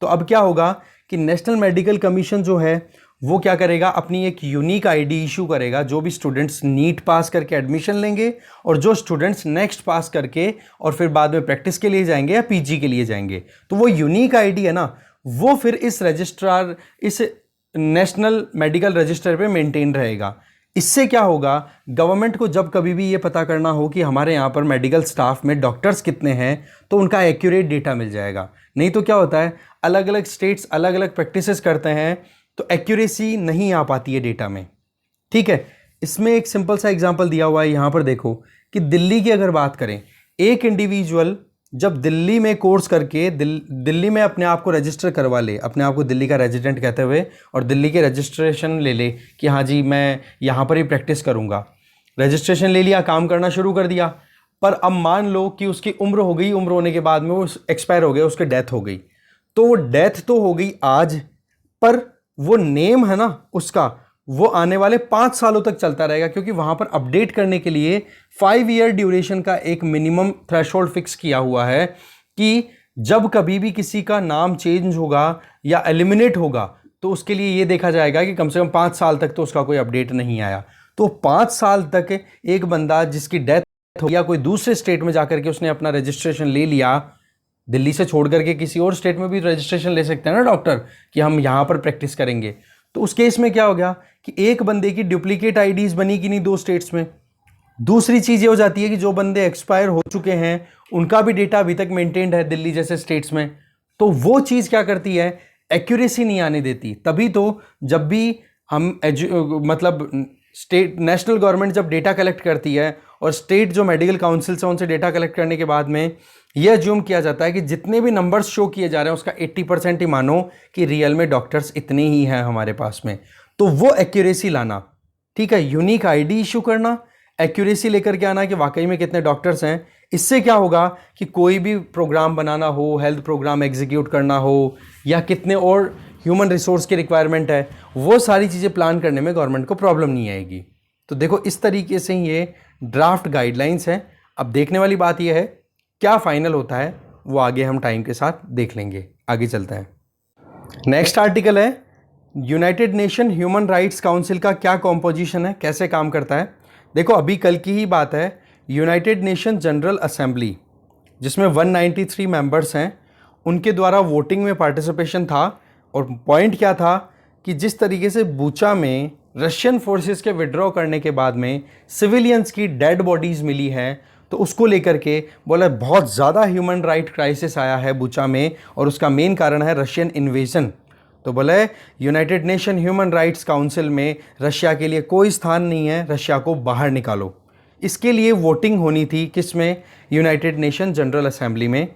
[SPEAKER 1] तो अब क्या होगा कि नेशनल मेडिकल कमीशन जो है वो क्या करेगा, अपनी एक यूनिक आईडी इशू करेगा, जो भी स्टूडेंट्स नीट पास करके एडमिशन लेंगे और जो स्टूडेंट्स नेक्स्ट पास करके और फिर बाद में प्रैक्टिस के लिए जाएंगे या पीजी के लिए जाएंगे, तो वो यूनिक आईडी है ना, वो फिर इस नेशनल मेडिकल रजिस्टर पे मेंटेन रहेगा। इससे क्या होगा, गवर्नमेंट को जब कभी भी ये पता करना हो कि हमारे यहाँ पर मेडिकल स्टाफ में डॉक्टर्स कितने हैं, तो उनका एक्यूरेट डेटा मिल जाएगा। नहीं तो क्या होता है, अलग अलग स्टेट्स अलग अलग प्रैक्टिसेस करते हैं, तो एक्यूरेसी नहीं आ पाती है डेटा में। ठीक है, इसमें एक सिंपल सा एग्जांपल दिया हुआ है, यहाँ पर देखो कि दिल्ली की अगर बात करें, एक इंडिविजुअल जब दिल्ली में कोर्स करके दिल्ली में अपने आप को रजिस्टर करवा ले, अपने आप को दिल्ली का रेजिडेंट कहते हुए, और दिल्ली के रजिस्ट्रेशन ले ले कि हाँ जी मैं यहाँ पर ही प्रैक्टिस करूँगा, रजिस्ट्रेशन ले लिया, काम करना शुरू कर दिया, पर अब मान लो कि उसकी उम्र हो गई, उम्र होने के बाद में वो एक्सपायर हो गया, उसकी डेथ हो गई, तो वो डेथ तो हो गई आज, पर वो नेम है ना उसका, वो आने वाले 5 सालों तक चलता रहेगा, क्योंकि वहां पर अपडेट करने के लिए 5 ईयर ड्यूरेशन का एक मिनिमम थ्रेशोल्ड फिक्स किया हुआ है कि जब कभी भी किसी का नाम चेंज होगा या एलिमिनेट होगा, तो उसके लिए ये देखा जाएगा कि कम से कम 5 साल तक तो उसका कोई अपडेट नहीं आया। तो 5 साल तक एक बंदा जिसकी डेथ हो या कोई दूसरे स्टेट में जाकर के उसने अपना रजिस्ट्रेशन ले लिया, दिल्ली से छोड़ करके किसी और स्टेट में भी रजिस्ट्रेशन ले सकते हैं ना डॉक्टर, कि हम यहाँ पर प्रैक्टिस करेंगे, तो उस केस में क्या हो गया कि एक बंदे की डुप्लीकेट आईडीज बनी कि नहीं 2 स्टेट्स में। दूसरी चीज़ ये हो जाती है कि जो बंदे एक्सपायर हो चुके हैं उनका भी डेटा अभी तक मेंटेन्ड है दिल्ली जैसे स्टेट्स में, तो वो चीज़ क्या करती है, एक्यूरेसी नहीं आने देती। तभी तो जब भी हम मतलब स्टेट नेशनल गवर्नमेंट जब डेटा कलेक्ट करती है और स्टेट जो मेडिकल काउंसिल से उनसे डेटा कलेक्ट करने के बाद में यह अज्यूम किया जाता है कि जितने भी नंबर्स शो किए जा रहे हैं उसका 80% ही मानो कि रियल में डॉक्टर्स इतने ही हैं हमारे पास में। तो वो एक्यूरेसी लाना, ठीक है, यूनिक आईडी इशू करना, एक्यूरेसी लेकर के आना कि वाकई में कितने डॉक्टर्स हैं। इससे क्या होगा कि कोई भी प्रोग्राम बनाना हो, हेल्थ प्रोग्राम एग्जीक्यूट करना हो या कितने और ह्यूमन रिसोर्स की रिक्वायरमेंट है, वो सारी चीज़ें प्लान करने में गवर्नमेंट को प्रॉब्लम नहीं आएगी। तो देखो इस तरीके से ये ड्राफ्ट गाइडलाइंस हैं। अब देखने वाली बात यह है क्या फाइनल होता है, वो आगे हम टाइम के साथ देख लेंगे। आगे चलते हैं। नेक्स्ट आर्टिकल है United Nation human rights council का क्या कॉम्पोजिशन है, कैसे काम करता है। देखो अभी कल की ही बात है, यूनाइटेड नेशन जनरल असेंबली जिसमें 193 मेंबर्स हैं, उनके द्वारा वोटिंग में पार्टिसिपेशन था। और पॉइंट क्या था कि जिस तरीके से बूचा में रशियन फोर्सेस के विड्रॉ करने के बाद में सिविलियंस की डेड बॉडीज़ मिली है, तो उसको लेकर के बोला बहुत ज़्यादा ह्यूमन राइट क्राइसिस आया है बूचा में और उसका मेन कारण है रशियन इन्वेजन। तो बोले United Nation human rights council में रशिया के लिए कोई स्थान नहीं है, रशिया को बाहर निकालो। इसके लिए वोटिंग होनी थी किसमें, यूनाइटेड नेशन जनरल असेंबली में।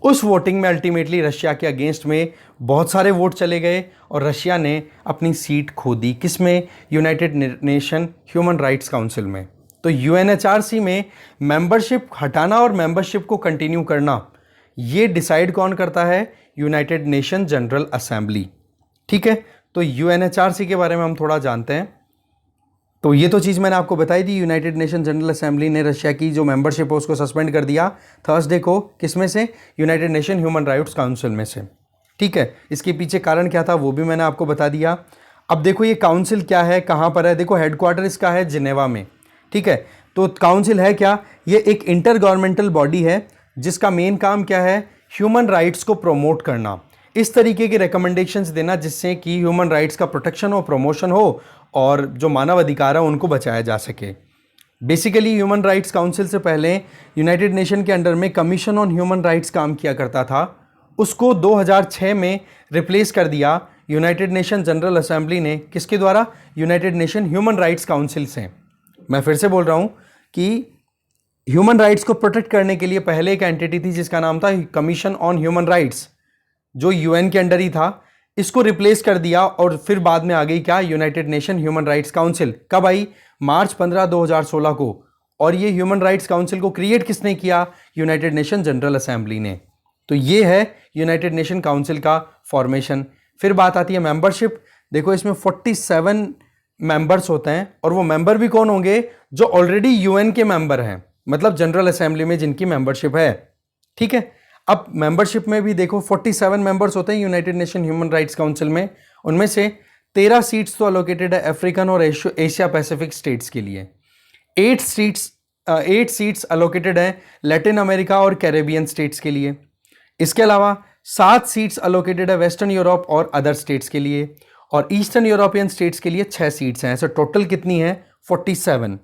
[SPEAKER 1] उस वोटिंग में अल्टीमेटली रशिया के अगेंस्ट में बहुत सारे वोट चले गए और रशिया ने अपनी सीट खो दी, किसमें, United Nation human rights council में। तो यूएनएचआरसी में मेंबरशिप हटाना और मेंबरशिप को कंटिन्यू करना, ये डिसाइड कौन करता है, यूनाइटेड नेशन जनरल असेंबली। ठीक है, तो यूएनएचआरसी के बारे में हम थोड़ा जानते हैं। तो ये तो चीज़ मैंने आपको बताई थी, यूनाइटेड नेशन जनरल असेंबली ने रशिया की जो मेंबरशिप है उसको सस्पेंड कर दिया थर्सडे को, किसमें से, United Nation human rights council में से। ठीक है, इसके पीछे कारण क्या था वो भी मैंने आपको बता दिया। अब देखो ये काउंसिल क्या है, कहाँ पर है, देखो हेडक्वार्टर इसका है जिनेवा में। ठीक है, तो काउंसिल है क्या, ये एक इंटर गवर्नमेंटल बॉडी है जिसका मेन काम क्या है, ह्यूमन राइट्स को प्रमोट करना, इस तरीके की रिकमेंडेशंस देना जिससे कि ह्यूमन राइट्स का प्रोटेक्शन हो, प्रमोशन हो और जो मानव अधिकार है उनको बचाया जा सके। बेसिकली ह्यूमन राइट्स काउंसिल से पहले यूनाइटेड नेशन के अंडर में कमीशन ऑन ह्यूमन राइट्स काम किया करता था, उसको 2006 में रिप्लेस कर दिया यूनाइटेड नेशन जनरल असेंबली ने, किसके द्वारा, United Nation human rights council से। मैं फिर से बोल रहा हूं कि ह्यूमन राइट्स को प्रोटेक्ट करने के लिए पहले एक एंटिटी थी जिसका नाम था कमीशन ऑन ह्यूमन राइट्स, जो यूएन के अंडर ही था। इसको रिप्लेस कर दिया और फिर बाद में आ गई क्या, United Nation human rights council. कब आई? मार्च 15 2016 को। और ये ह्यूमन राइट्स काउंसिल को क्रिएट किसने किया? यूनाइटेड नेशन जनरल असेंबली ने। तो ये है यूनाइटेड नेशन काउंसिल का फॉर्मेशन। फिर बात आती है मेंबरशिप। देखो इसमें 47 मेंबर्स होते हैं और वो मेंबर भी कौन होंगे? जो ऑलरेडी यूएन के मेंबर हैं, मतलब जनरल असेंबली में जिनकी मेंबरशिप है। ठीक है, अब मेंबरशिप में भी देखो 47 मेंबर्स होते हैं United Nation human rights council में। उनमें से 13 सीट्स तो अलोकेटेड है अफ्रीकन और एशिया पैसिफिक स्टेट्स के लिए। 8 सीट्स अलोकेटेड है लैटिन अमेरिका और कैरेबियन स्टेट्स के लिए। इसके अलावा 7 सीट्स अलोकेटेड है वेस्टर्न यूरोप और अदर स्टेट्स के लिए, और ईस्टर्न यूरोपियन स्टेट्स के लिए 6 सीट्स हैं। ऐसे टोटल कितनी है? 47।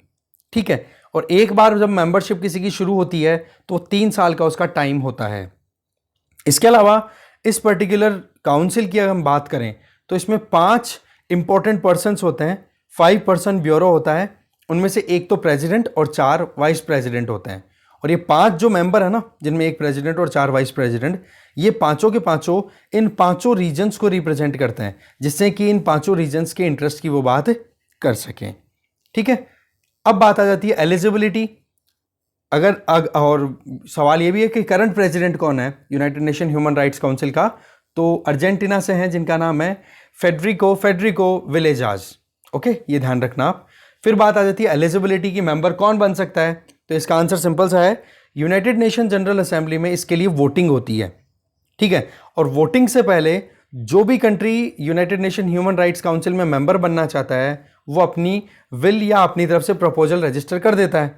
[SPEAKER 1] ठीक है, और एक बार जब मेंबरशिप किसी की शुरू होती है तो 3 साल का उसका टाइम होता है। इसके अलावा इस पर्टिकुलर काउंसिल की अगर हम बात करें तो इसमें 5 इंपॉर्टेंट पर्सन्स होते हैं, 5 पर्सन ब्यूरो होता है। उनमें से एक तो प्रेसिडेंट और 4 वाइस प्रेसिडेंट होते हैं। और ये 5 जो मेंबर है ना, जिनमें एक प्रेसिडेंट और 4 वाइस प्रेसिडेंट, ये पांचों के पांचों इन पांचों रीजन्स को रिप्रेजेंट करते हैं, जिससे कि इन पांचों रीजन्स के इंटरेस्ट की वो बात कर सकें। ठीक है, अब बात आ जाती है एलिजिबिलिटी। और सवाल ये भी है कि करंट प्रेसिडेंट कौन है United Nation human rights council का? तो अर्जेंटीना से हैं, जिनका नाम है फेडरिको विलेजाज। ओके, ये ध्यान रखना आप। फिर बात आ जाती है एलिजिबिलिटी की, मेंबर कौन बन सकता है? तो इसका आंसर सिंपल सा है, यूनाइटेड नेशन जनरल असेंबली में इसके लिए वोटिंग होती है। ठीक है, और वोटिंग से पहले जो भी country United Nation human rights council में मेंबर बनना चाहता है वो अपनी विल या अपनी तरफ से प्रपोजल रजिस्टर कर देता है।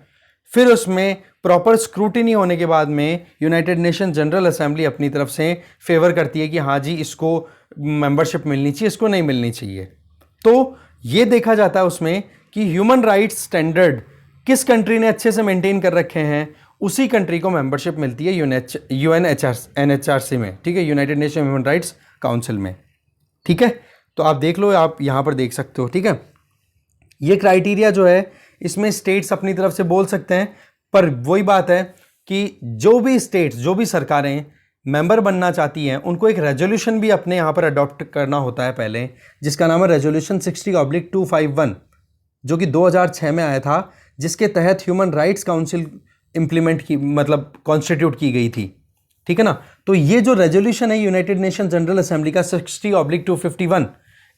[SPEAKER 1] फिर उसमें प्रॉपर स्क्रूटिनी होने के बाद में ह्यूनाइटेड नेशन जनरल असेंबली अपनी तरफ से फेवर करती है कि हाँ जी, इसको मेंबरशिप मिलनी चाहिए, इसको नहीं मिलनी चाहिए। तो ये देखा जाता है उसमें कि ह्यूमन राइट्स स्टैंडर्ड किस कंट्री ने अच्छे से मेंटेन कर रखे हैं, उसी कंट्री को मेंबरशिप मिलती है एनएचआरसी में। ठीक है, United Nation human rights council में। ठीक है, तो आप देख लो, आप यहां पर देख सकते हो। ठीक है, ये क्राइटेरिया जो है इसमें स्टेट्स अपनी तरफ से बोल सकते हैं, पर वही बात है कि जो भी स्टेट्स, जो भी सरकारें मेंबर बनना चाहती हैं, उनको एक रेजोल्यूशन भी अपने यहाँ पर अडॉप्ट करना होता है पहले, जिसका नाम है रेजोल्यूशन 60/251, जो कि 2006 में आया था, जिसके तहत ह्यूमन राइट्स काउंसिल इंप्लीमेंट की, मतलब कॉन्स्टिट्यूट की गई थी। ठीक है ना, तो ये जो रेजोल्यूशन है यूनाइटेड नेशन जनरल असेंबली का 60/251,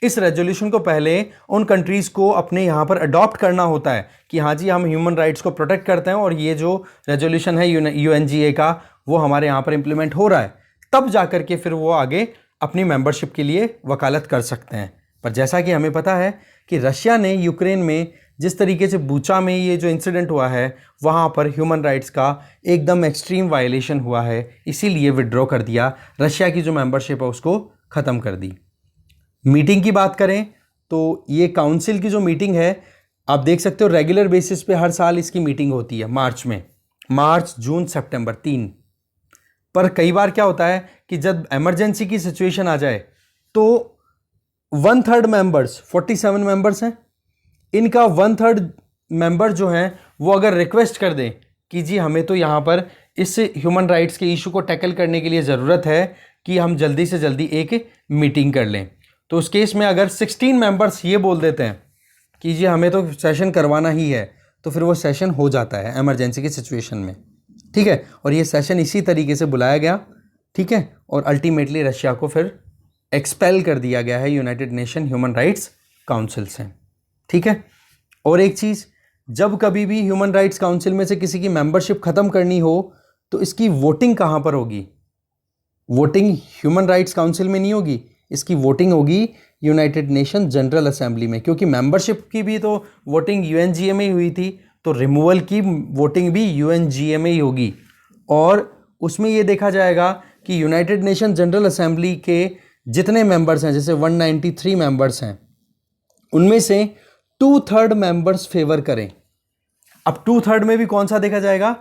[SPEAKER 1] इस रेजोल्यूशन को पहले उन कंट्रीज को अपने यहाँ पर अडॉप्ट करना होता है कि हाँ जी, हम ह्यूमन राइट्स को प्रोटेक्ट करते हैं और ये जो रेजोल्यूशन है यूएनजीए का, वो हमारे यहाँ पर इंप्लीमेंट हो रहा है। तब जाकर के फिर वो आगे अपनी मेंबरशिप के लिए वकालत कर सकते हैं। पर जैसा कि हमें पता है कि रशिया ने यूक्रेन में जिस तरीके से बूचा में ये जो इंसिडेंट हुआ है, वहाँ पर ह्यूमन राइट्स का एकदम एक्सट्रीम वायलेशन हुआ है, इसीलिए विड्रॉ कर दिया, रशिया की जो मेंबरशिप है उसको ख़त्म कर दी। मीटिंग की बात करें तो ये काउंसिल की जो मीटिंग है, आप देख सकते हो रेगुलर बेसिस पे हर साल इसकी मीटिंग होती है मार्च में, मार्च जून सितंबर 3। पर कई बार क्या होता है कि जब इमरजेंसी की सिचुएशन आ जाए तो 1/3 मेंबर्स, 47 मेंबर्स हैं, इनका 1/3 मेंबर जो हैं वो अगर रिक्वेस्ट कर दें कि जी हमें तो यहाँ पर इस ह्यूमन राइट्स के इशू को टैकल करने के लिए ज़रूरत है कि हम जल्दी से जल्दी एक मीटिंग कर लें, तो उस केस में अगर 16 मेंबर्स ये बोल देते हैं कि जी हमें तो सेशन करवाना ही है, तो फिर वो सेशन हो जाता है इमरजेंसी की सिचुएशन में। ठीक है, और ये सेशन इसी तरीके से बुलाया गया। ठीक है, और अल्टीमेटली रशिया को फिर एक्सपेल कर दिया गया है United Nation human rights council से। ठीक है, और एक चीज़, जब कभी भी ह्यूमन राइट्स काउंसिल में से किसी की मेंबरशिप ख़त्म करनी हो तो इसकी वोटिंग कहाँ पर होगी? वोटिंग ह्यूमन राइट्स काउंसिल में नहीं होगी, इसकी वोटिंग होगी यूनाइटेड नेशन जनरल असेंबली में, क्योंकि मेंबरशिप की भी तो वोटिंग यूएनजीए में ही हुई थी, तो रिमूवल की वोटिंग भी यूएनजीए में ही होगी। और उसमें ये देखा जाएगा कि यूनाइटेड नेशन जनरल असेंबली के जितने मेंबर्स हैं, जैसे 193 मेंबर्स हैं, उनमें से 2/3 मेंबर्स फेवर करें। अब 2/3 में भी कौन सा देखा जाएगा?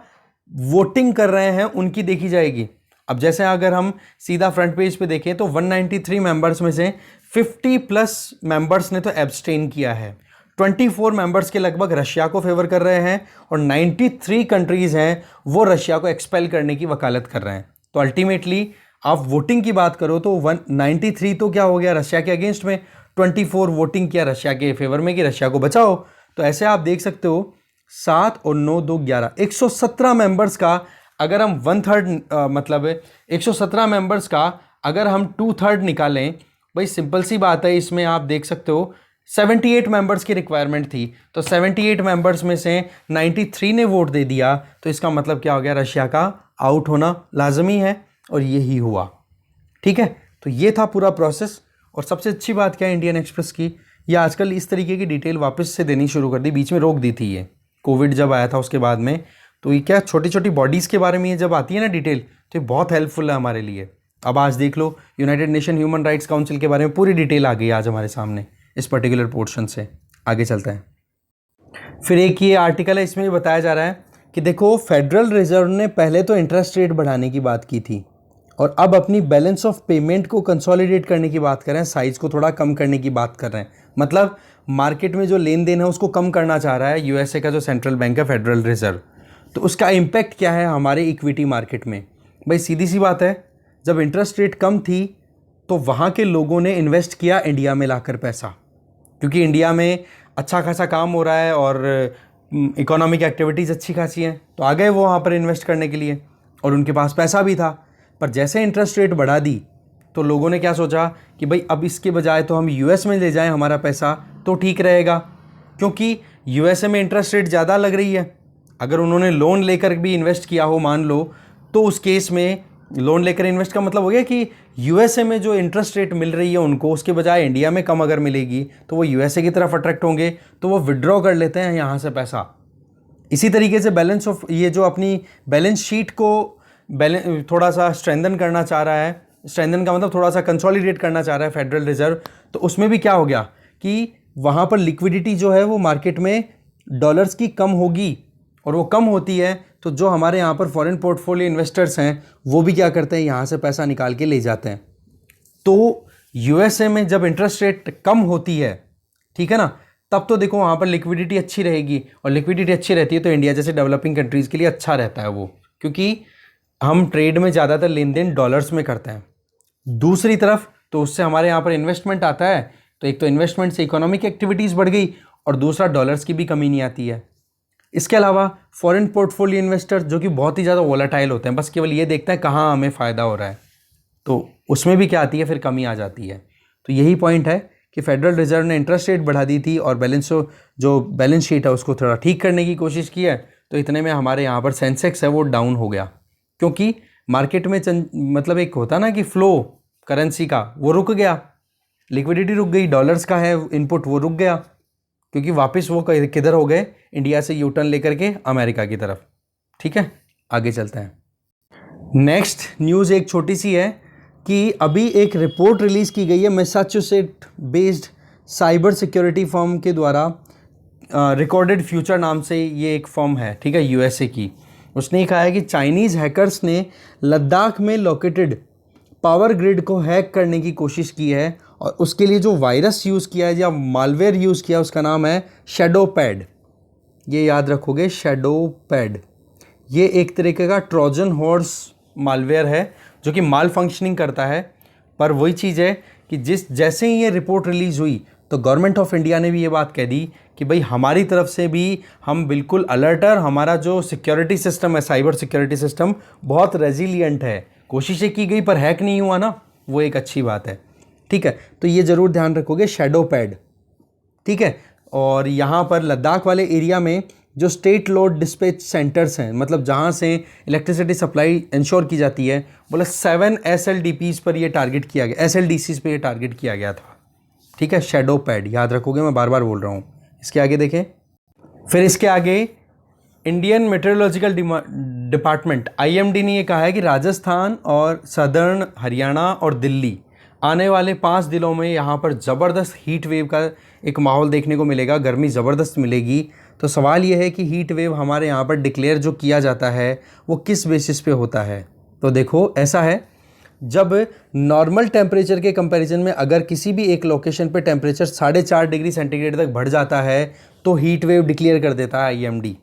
[SPEAKER 1] वोटिंग कर रहे हैं उनकी देखी जाएगी। अब जैसे अगर हम सीधा फ्रंट पेज पे देखें तो 193 मेंबर्स में से 50+ मेंबर्स ने तो एब्सटेन किया है, 24 मेंबर्स के लगभग रशिया को फेवर कर रहे हैं और 93 कंट्रीज़ हैं वो रशिया को एक्सपेल करने की वकालत कर रहे हैं। तो अल्टीमेटली आप वोटिंग की बात करो तो 193 तो क्या हो गया रशिया के अगेंस्ट में, 24 वोटिंग किया रशिया के फेवर में कि रशिया को बचाओ। तो ऐसे आप देख सकते हो 7 और 9 2 11 117 मेंबर्स का अगर हम 1/3 मतलब 117 मेंबर्स का अगर हम 2/3 निकालें, भाई सिंपल सी बात है, इसमें आप देख सकते हो 78 मेंबर्स की रिक्वायरमेंट थी, तो 78 मेंबर्स में से 93 ने वोट दे दिया, तो इसका मतलब क्या हो गया, रशिया का आउट होना लाजमी है और यही हुआ। ठीक है, तो ये था पूरा प्रोसेस। और सबसे अच्छी बात क्या है इंडियन एक्सप्रेस की, ये आजकल इस तरीके की डिटेल वापस से देनी शुरू कर दी, बीच में रोक दी थी ये कोविड जब आया था उसके बाद में। तो ये क्या छोटी छोटी बॉडीज़ के बारे में ये जब आती है ना डिटेल, तो ये बहुत हेल्पफुल है हमारे लिए। अब आज देख लो United Nation human rights council के बारे में पूरी डिटेल आ गई आज हमारे सामने इस पर्टिकुलर पोर्शन से। आगे चलते हैं। फिर एक ये आर्टिकल है, इसमें बताया जा रहा है कि देखो फेडरल रिजर्व ने पहले तो इंटरेस्ट रेट बढ़ाने की बात की थी और अब अपनी बैलेंस ऑफ पेमेंट को कंसोलिडेट करने की बात कर रहे हैं, साइज को थोड़ा कम करने की बात कर रहे हैं। मतलब मार्केट में जो लेन देन है उसको कम करना चाह रहा है यूएसए का जो सेंट्रल बैंक है फेडरल रिजर्व। तो उसका इम्पैक्ट क्या है हमारे इक्विटी मार्केट में? भाई सीधी सी बात है, जब इंटरेस्ट रेट कम थी तो वहाँ के लोगों ने इन्वेस्ट किया इंडिया में लाकर पैसा, क्योंकि इंडिया में अच्छा खासा काम हो रहा है और इकोनॉमिक एक्टिविटीज़ अच्छी खासी हैं, तो आ गए वो वहाँ पर इन्वेस्ट करने के लिए और उनके पास पैसा भी था। पर जैसे इंटरेस्ट रेट बढ़ा दी तो लोगों ने क्या सोचा कि भाई अब इसके बजाय तो हम यूएस में ले जाएं हमारा पैसा तो ठीक रहेगा, क्योंकि यूएसए में इंटरेस्ट रेट ज़्यादा लग रही है। अगर उन्होंने लोन लेकर भी इन्वेस्ट किया हो मान लो, तो उस केस में लोन लेकर इन्वेस्ट का मतलब हो गया कि यूएसए में जो इंटरेस्ट रेट मिल रही है उनको, उसके बजाय इंडिया में कम अगर मिलेगी तो वो यूएसए की तरफ अट्रैक्ट होंगे, तो वो विड्रॉ कर लेते हैं यहाँ से पैसा। इसी तरीके से बैलेंस ऑफ ये जो अपनी बैलेंस शीट को थोड़ा सा स्ट्रेंथन करना चाह रहा है, स्ट्रेंथन का मतलब थोड़ा सा कंसोलिडेट करना चाह रहा है फेडरल रिजर्व। तो उसमें भी क्या हो गया कि वहाँ पर लिक्विडिटी जो है वो मार्केट में डॉलर्स की कम होगी, और वो कम होती है तो जो हमारे यहाँ पर फॉरेन पोर्टफोलियो इन्वेस्टर्स हैं वो भी क्या करते हैं, यहाँ से पैसा निकाल के ले जाते हैं। तो यूएसए में जब इंटरेस्ट रेट कम होती है, ठीक है ना, तब तो देखो वहाँ पर लिक्विडिटी अच्छी रहेगी, और लिक्विडिटी अच्छी रहती है तो इंडिया जैसे डेवलपिंग कंट्रीज़ के लिए अच्छा रहता है वो, क्योंकि हम ट्रेड में ज़्यादातर लेन देन डॉलर्स में करते हैं। दूसरी तरफ तो उससे हमारे यहाँ पर इन्वेस्टमेंट आता है, तो एक तो इन्वेस्टमेंट से इकोनॉमिक एक्टिविटीज़ बढ़ गई और दूसरा डॉलर्स की भी कमी नहीं आती है। इसके अलावा फॉरेन पोर्टफोलियो इन्वेस्टर्स जो कि बहुत ही ज़्यादा वोलेटाइल होते हैं, बस केवल ये देखते हैं कहाँ हमें फ़ायदा हो रहा है, तो उसमें भी क्या आती है, फिर कमी आ जाती है। तो यही पॉइंट है कि फेडरल रिजर्व ने इंटरेस्ट रेट बढ़ा दी थी और जो बैलेंस शीट है उसको थोड़ा ठीक करने की कोशिश की है, तो इतने में हमारे यहाँ पर सेंसेक्स है वो डाउन हो गया, क्योंकि मार्केट में मतलब एक होता ना कि फ्लो करेंसी का वो रुक गया, लिक्विडिटी रुक गई, डॉलर्स का है इनपुट वो रुक गया, क्योंकि वापस वो किधर हो गए, इंडिया से यू टर्न लेकर के अमेरिका की तरफ। ठीक है, आगे चलते हैं। नेक्स्ट न्यूज़ एक छोटी सी है कि अभी एक रिपोर्ट रिलीज़ की गई है Massachusetts based cyber security firm के द्वारा, रिकॉर्डेड फ्यूचर नाम से ये एक फर्म है, ठीक है, यूएसए की। उसने कहा है कि चाइनीज़ हैकर्स ने लद्दाख में लोकेटेड पावर ग्रिड को हैक करने की कोशिश की है, और उसके लिए जो वायरस यूज़ किया है या मालवेयर यूज़ किया है उसका नाम है शैडोपैड। ये याद रखोगे, शैडोपैड। ये एक तरीके का ट्रोजन हॉर्स मालवेयर है जो कि माल फंक्शनिंग करता है। पर वही चीज़ है कि जैसे ही ये रिपोर्ट रिलीज़ हुई तो गवर्नमेंट ऑफ इंडिया ने भी ये बात कह दी कि भाई हमारी तरफ से भी हम बिल्कुल अलर्ट है, हमारा जो सिक्योरिटी सिस्टम है, साइबर सिक्योरिटी सिस्टम बहुत रेजिलियंट है। कोशिशें की गई पर हैक नहीं हुआ ना, वो एक अच्छी बात है। ठीक है, तो ये ज़रूर ध्यान रखोगे, शैडोपैड। ठीक है, और यहाँ पर लद्दाख वाले एरिया में जो स्टेट लोड डिस्पैच सेंटर्स हैं, मतलब जहाँ से इलेक्ट्रिसिटी सप्लाई इंश्योर की जाती है, बोले 7 SLDPs पर ये टारगेट किया गया, SLDCs पे ये टारगेट किया गया था। ठीक है, शैडोपैड याद रखोगे, मैं बार बार बोल रहा हूँ। इसके आगे देखें, फिर इसके आगे इंडियन मेट्रोलॉजिकल डिपार्टमेंट IMD ने ये कहा है कि राजस्थान और सदर्न हरियाणा और दिल्ली आने वाले 5 दिनों में यहाँ पर ज़बरदस्त हीट वेव का एक माहौल देखने को मिलेगा, गर्मी ज़बरदस्त मिलेगी। तो सवाल ये है कि हीट वेव हमारे यहाँ पर डिक्लेयर जो किया जाता है वो किस बेसिस पे होता है। तो देखो ऐसा है जब नॉर्मल टेम्परेचर के कंपैरिजन में अगर किसी भी एक लोकेशन पे टेम्परेचर 4.5 डिग्री सेंटीग्रेड तक बढ़ जाता है तो हीट वेव डिक्लेयर कर देता है आईएमडी।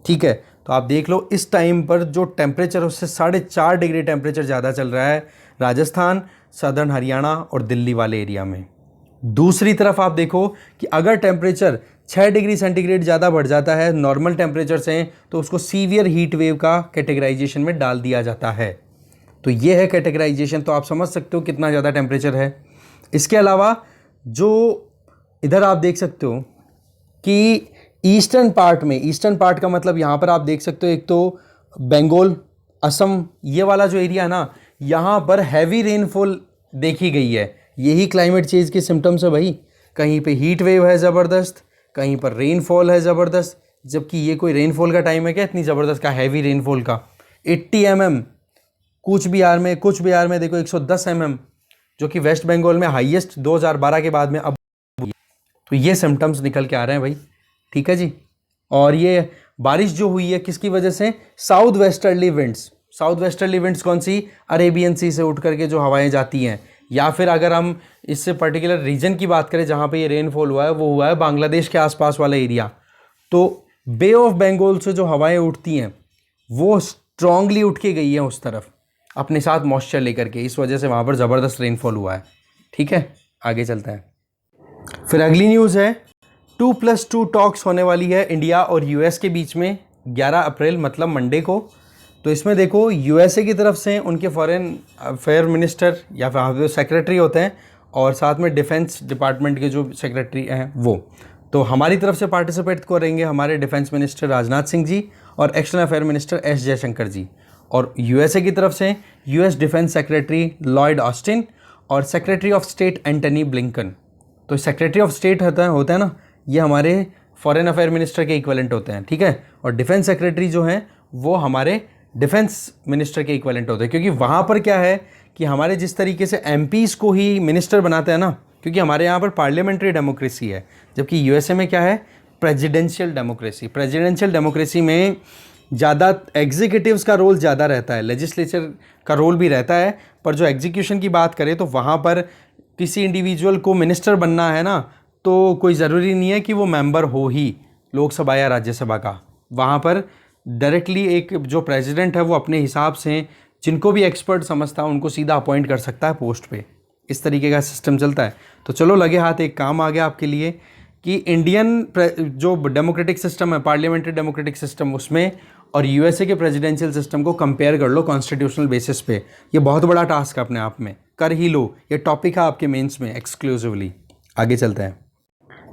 [SPEAKER 1] ठीक है, तो आप देख लो इस टाइम पर जो टेम्परेचर उससे 4.5 डिग्री टेम्परेचर ज़्यादा चल रहा है राजस्थान, सदर्न हरियाणा और दिल्ली वाले एरिया में। दूसरी तरफ आप देखो कि अगर टेम्परेचर 6 डिग्री सेंटीग्रेड ज़्यादा बढ़ जाता है नॉर्मल टेम्परेचर से तो उसको सीवियर हीट वेव का कैटेगराइजेशन में डाल दिया जाता है। तो ये है कैटेगराइजेशन, तो आप समझ सकते हो कितना ज़्यादा टेम्परेचर है। इसके अलावा जो इधर आप देख सकते हो कि ईस्टर्न पार्ट में, ईस्टर्न पार्ट का मतलब यहाँ पर आप देख सकते हो एक तो बंगाल, असम, ये वाला जो एरिया है ना, यहाँ पर हैवी रेनफॉल देखी गई है। यही क्लाइमेट चेंज के सिम्टम्स है भाई। कहीं पे हीट वेव है ज़बरदस्त, कहीं पर रेनफॉल है ज़बरदस्त, जबकि ये कोई रेनफॉल का टाइम है क्या इतनी ज़बरदस्त का हैवी रेनफॉल का। 80 mm कुछ बिहार में देखो 110 mm, जो कि वेस्ट बंगाल में हाईएस्ट 2012 के बाद में अब। तो ये सिम्टम्स निकल के आ रहे हैं भाई। ठीक है जी। और ये बारिश जो हुई है किसकी वजह से, south westerly winds. South westerly winds कौन सी, अरेबियन सी से उठ करके जो हवाएं जाती हैं, या फिर अगर हम इससे पर्टिकुलर रीजन की बात करें जहाँ पे ये रेनफॉल हुआ है वो हुआ है बांग्लादेश के आसपास वाला एरिया। तो बे ऑफ बंगाल से जो हवाएं उठती हैं वो स्ट्रांगली उठ के गई हैं उस तरफ अपने साथ मॉइस्चर लेकर के, इस वजह से वहाँ पर ज़बरदस्त रेनफॉल हुआ है। ठीक है, आगे चलते हैं। फिर अगली न्यूज़ है 2+2 टॉक्स होने वाली है इंडिया और यूएस के बीच में 11 अप्रैल मतलब मंडे को। तो इसमें देखो यूएसए की तरफ से उनके फॉरेन अफेयर मिनिस्टर या फिर सेक्रेटरी होते हैं और साथ में डिफेंस डिपार्टमेंट के जो सेक्रेटरी हैं वो, तो हमारी तरफ से पार्टिसिपेट करेंगे हमारे डिफेंस मिनिस्टर राजनाथ सिंह जी और external affair minister S Jaishankar ji. और यूएसए की तरफ से US defence secretary Lloyd Austin और secretary of state Antony Blinken. तो सेक्रेटरी ऑफ स्टेट होता है ना, ये हमारे फॉरेन अफेयर मिनिस्टर के इक्विवेलेंट होते हैं। ठीक है, और डिफेंस सेक्रेटरी जो हैं वो हमारे डिफेंस मिनिस्टर के इक्विवेलेंट होते हैं, क्योंकि वहाँ पर क्या है कि हमारे जिस तरीके से एमपीज़ को ही मिनिस्टर बनाते हैं ना, क्योंकि हमारे यहाँ पर पार्लियामेंट्री डेमोक्रेसी है, जबकि यूएसए में क्या है, प्रेसिडेंशियल डेमोक्रेसी। प्रेसिडेंशियल डेमोक्रेसी में ज़्यादा एग्जीक्यूटिव्स का रोल ज़्यादा रहता है, लेजिस्लेचर का रोल भी रहता है, पर जो एग्जीक्यूशन की बात करें तो वहाँ पर किसी इंडिविजुअल को मिनिस्टर बनना है ना, तो कोई ज़रूरी नहीं है कि वो मेंबर हो ही लोकसभा या राज्यसभा का। वहाँ पर डायरेक्टली एक जो प्रेसिडेंट है वो अपने हिसाब से जिनको भी एक्सपर्ट समझता है उनको सीधा अपॉइंट कर सकता है पोस्ट पे। इस तरीके का सिस्टम चलता है। तो चलो लगे हाथ एक काम आ गया आपके लिए कि इंडियन जो डेमोक्रेटिक सिस्टम है, पार्लियामेंट्री डेमोक्रेटिक सिस्टम, उसमें और यूएसए के प्रेसिडेंशियल सिस्टम को कंपेयर कर लो कॉन्स्टिट्यूशनल बेसिस पे। ये बहुत बड़ा टास्क है अपने आप में, कर ही लो। ये टॉपिक है आपके मेंस में एक्सक्लूसिवली। आगे चलते हैं।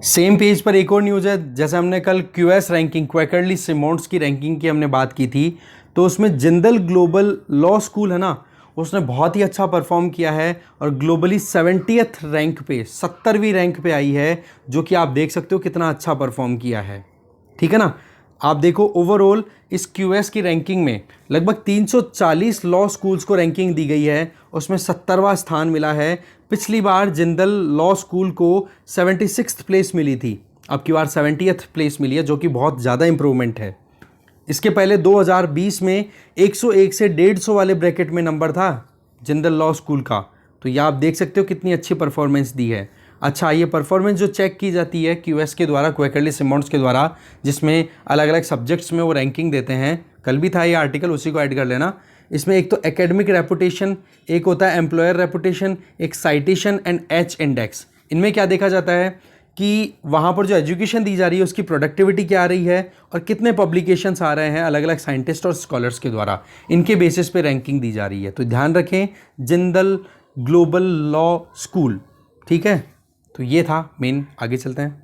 [SPEAKER 1] सेम पेज पर एक और न्यूज़ है। जैसे हमने कल क्यूएस रैंकिंग, क्वेकरली सिमोंड्स की रैंकिंग की हमने बात की थी, तो उसमें जिंदल ग्लोबल लॉ स्कूल है ना, उसने बहुत ही अच्छा परफॉर्म किया है और ग्लोबली 70th रैंक पे, 70वीं रैंक पे आई है, जो कि आप देख सकते हो कितना अच्छा परफॉर्म किया है। ठीक है ना। आप देखो ओवरऑल इस क्यूएस की रैंकिंग में लगभग 340 लॉ स्कूल्स को रैंकिंग दी गई है, उसमें 70वां स्थान मिला है। पिछली बार जिंदल लॉ स्कूल को 76th प्लेस मिली थी, अब की बार 70th प्लेस मिली है, जो कि बहुत ज़्यादा इंप्रूवमेंट है। इसके पहले 2020 में 101 से 150 वाले ब्रैकेट में नंबर था जिंदल लॉ स्कूल का। तो ये आप देख सकते हो कितनी अच्छी परफॉर्मेंस दी है। अच्छा, ये परफॉर्मेंस जो चेक की जाती है क्यूएस के द्वारा, क्वेकरली सिमोंड्स के द्वारा, जिसमें अलग अलग सब्जेक्ट्स में वो रैंकिंग देते हैं। कल भी था ये आर्टिकल, उसी को ऐड कर लेना। इसमें एक तो एकेडमिक रेपुटेशन, एक होता है एम्प्लॉयर रेपुटेशन, एक साइटेशन एंड एच इंडेक्स। इनमें क्या देखा जाता है कि वहाँ पर जो एजुकेशन दी जा रही है उसकी प्रोडक्टिविटी क्या आ रही है और कितने पब्लिकेशंस आ रहे हैं अलग अलग साइंटिस्ट और स्कॉलर्स के द्वारा, इनके बेसिस पे रैंकिंग दी जा रही है। तो ध्यान रखें, जिंदल ग्लोबल लॉ स्कूल। ठीक है, तो ये था मेन। आगे चलते हैं।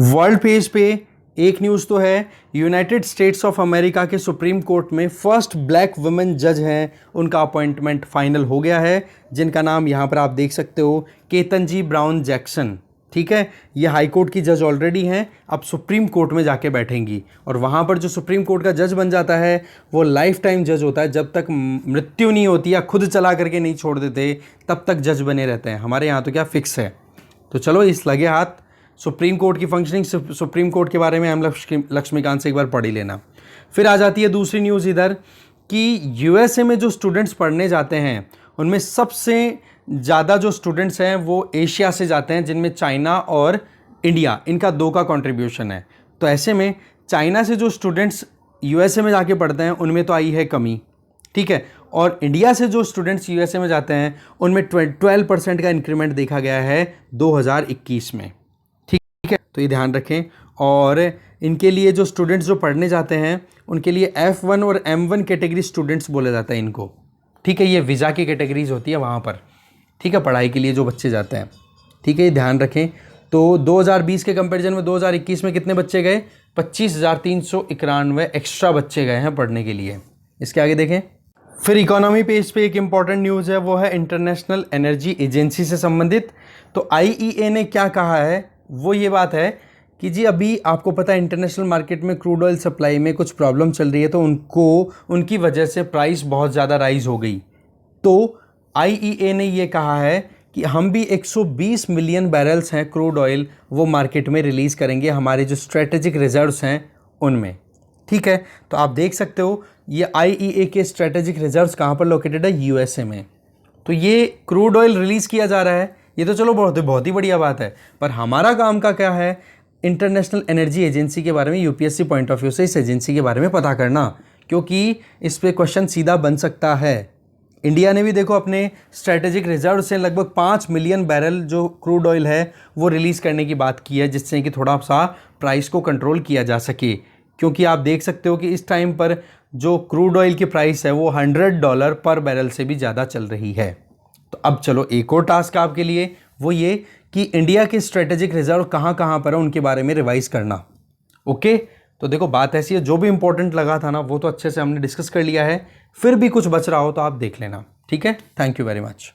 [SPEAKER 1] वर्ल्ड पेज पे एक न्यूज़ तो है, यूनाइटेड स्टेट्स ऑफ अमेरिका के सुप्रीम कोर्ट में फर्स्ट ब्लैक वुमेन जज हैं, उनका अपॉइंटमेंट फाइनल हो गया है, जिनका नाम यहाँ पर आप देख सकते हो, केतनजी ब्राउन जैक्सन। ठीक है, ये हाई कोर्ट की जज ऑलरेडी हैं, अब सुप्रीम कोर्ट में जाके बैठेंगी और वहाँ पर जो सुप्रीम कोर्ट का जज बन जाता है वो लाइफ टाइम जज होता है। जब तक मृत्यु नहीं होती या खुद चला करके नहीं छोड़ देते तब तक जज बने रहते हैं। हमारे यहाँ तो क्या फिक्स है। तो चलो इस लगे हाथ सुप्रीम कोर्ट की फंक्शनिंग, सुप्रीम कोर्ट के बारे में हम लक्ष्मीकांत से एक बार पढ़ ही लेना। फिर आ जाती है दूसरी न्यूज़ इधर कि यूएसए में जो स्टूडेंट्स पढ़ने जाते हैं उनमें सबसे ज़्यादा जो स्टूडेंट्स हैं वो एशिया से जाते हैं, जिनमें चाइना और इंडिया, इनका 2 का कंट्रीब्यूशन है। तो ऐसे में चाइना से जो स्टूडेंट्स यूएसए में जाके पढ़ते हैं उनमें तो आई है कमी, ठीक है, और इंडिया से जो स्टूडेंट्स यूएसए में जाते हैं उनमें 12% का इंक्रीमेंट देखा गया है 2021 में, ठीक है। तो ये ध्यान रखें। और इनके लिए जो स्टूडेंट्स जो पढ़ने जाते हैं उनके लिए F1 और M1 कैटेगरी स्टूडेंट्स बोला जाता है इनको, ठीक है। ये वीज़ा की कैटेगरीज होती है वहाँ पर, ठीक है, पढ़ाई के लिए जो बच्चे जाते हैं, ठीक है, ये ध्यान रखें। तो 2020 के कंपैरिजन में 2021 में कितने बच्चे गए? 25,391 एक्स्ट्रा बच्चे गए हैं पढ़ने के लिए। इसके आगे देखें। फिर इकोनॉमी पेज पे एक इंपॉर्टेंट न्यूज़ है, वो है इंटरनेशनल एनर्जी एजेंसी से संबंधित। तो IEA ने क्या कहा है, वो ये बात है कि जी अभी आपको पता है इंटरनेशनल मार्केट में क्रूड ऑयल सप्लाई में कुछ प्रॉब्लम चल रही है, तो उनकी वजह से प्राइस बहुत ज़्यादा राइज हो गई। तो IEA ने ये कहा है कि हम भी 120 मिलियन बैरल्स हैं क्रूड ऑयल, वो मार्केट में रिलीज़ करेंगे हमारे जो स्ट्रेटेजिक रिजर्व्स हैं उनमें, ठीक है। तो आप देख सकते हो ये IEA के स्ट्रेटेजिक रिजर्व्स कहाँ पर लोकेटेड है? यूएसए में। तो ये क्रूड ऑयल रिलीज़ किया जा रहा है, ये तो चलो बहुत ही बढ़िया बात है, पर हमारा काम का क्या है? इंटरनेशनल एनर्जी एजेंसी के बारे में, यूपीएससी पॉइंट ऑफ व्यू से इस एजेंसी के बारे में पता करना, क्योंकि इस पे क्वेश्चन सीधा बन सकता है। इंडिया ने भी देखो अपने स्ट्रेटेजिक रिजर्व से लगभग 5 मिलियन बैरल जो क्रूड ऑयल है वो रिलीज़ करने की बात की है, जिससे कि थोड़ा सा प्राइस को कंट्रोल किया जा सके। क्योंकि आप देख सकते हो कि इस टाइम पर जो क्रूड ऑयल की प्राइस है वो $100 पर बैरल से भी ज़्यादा चल रही है। तो अब चलो एक और टास्क आपके लिए, वो ये कि इंडिया के स्ट्रेटेजिक रिजर्व कहाँ कहाँ पर है उनके बारे में रिवाइज करना। ओके, तो देखो बात ऐसी है, जो भी इंपॉर्टेंट लगा था ना वो तो अच्छे से हमने डिस्कस कर लिया है, फिर भी कुछ बच रहा हो तो आप देख लेना, ठीक है। Thank you very much.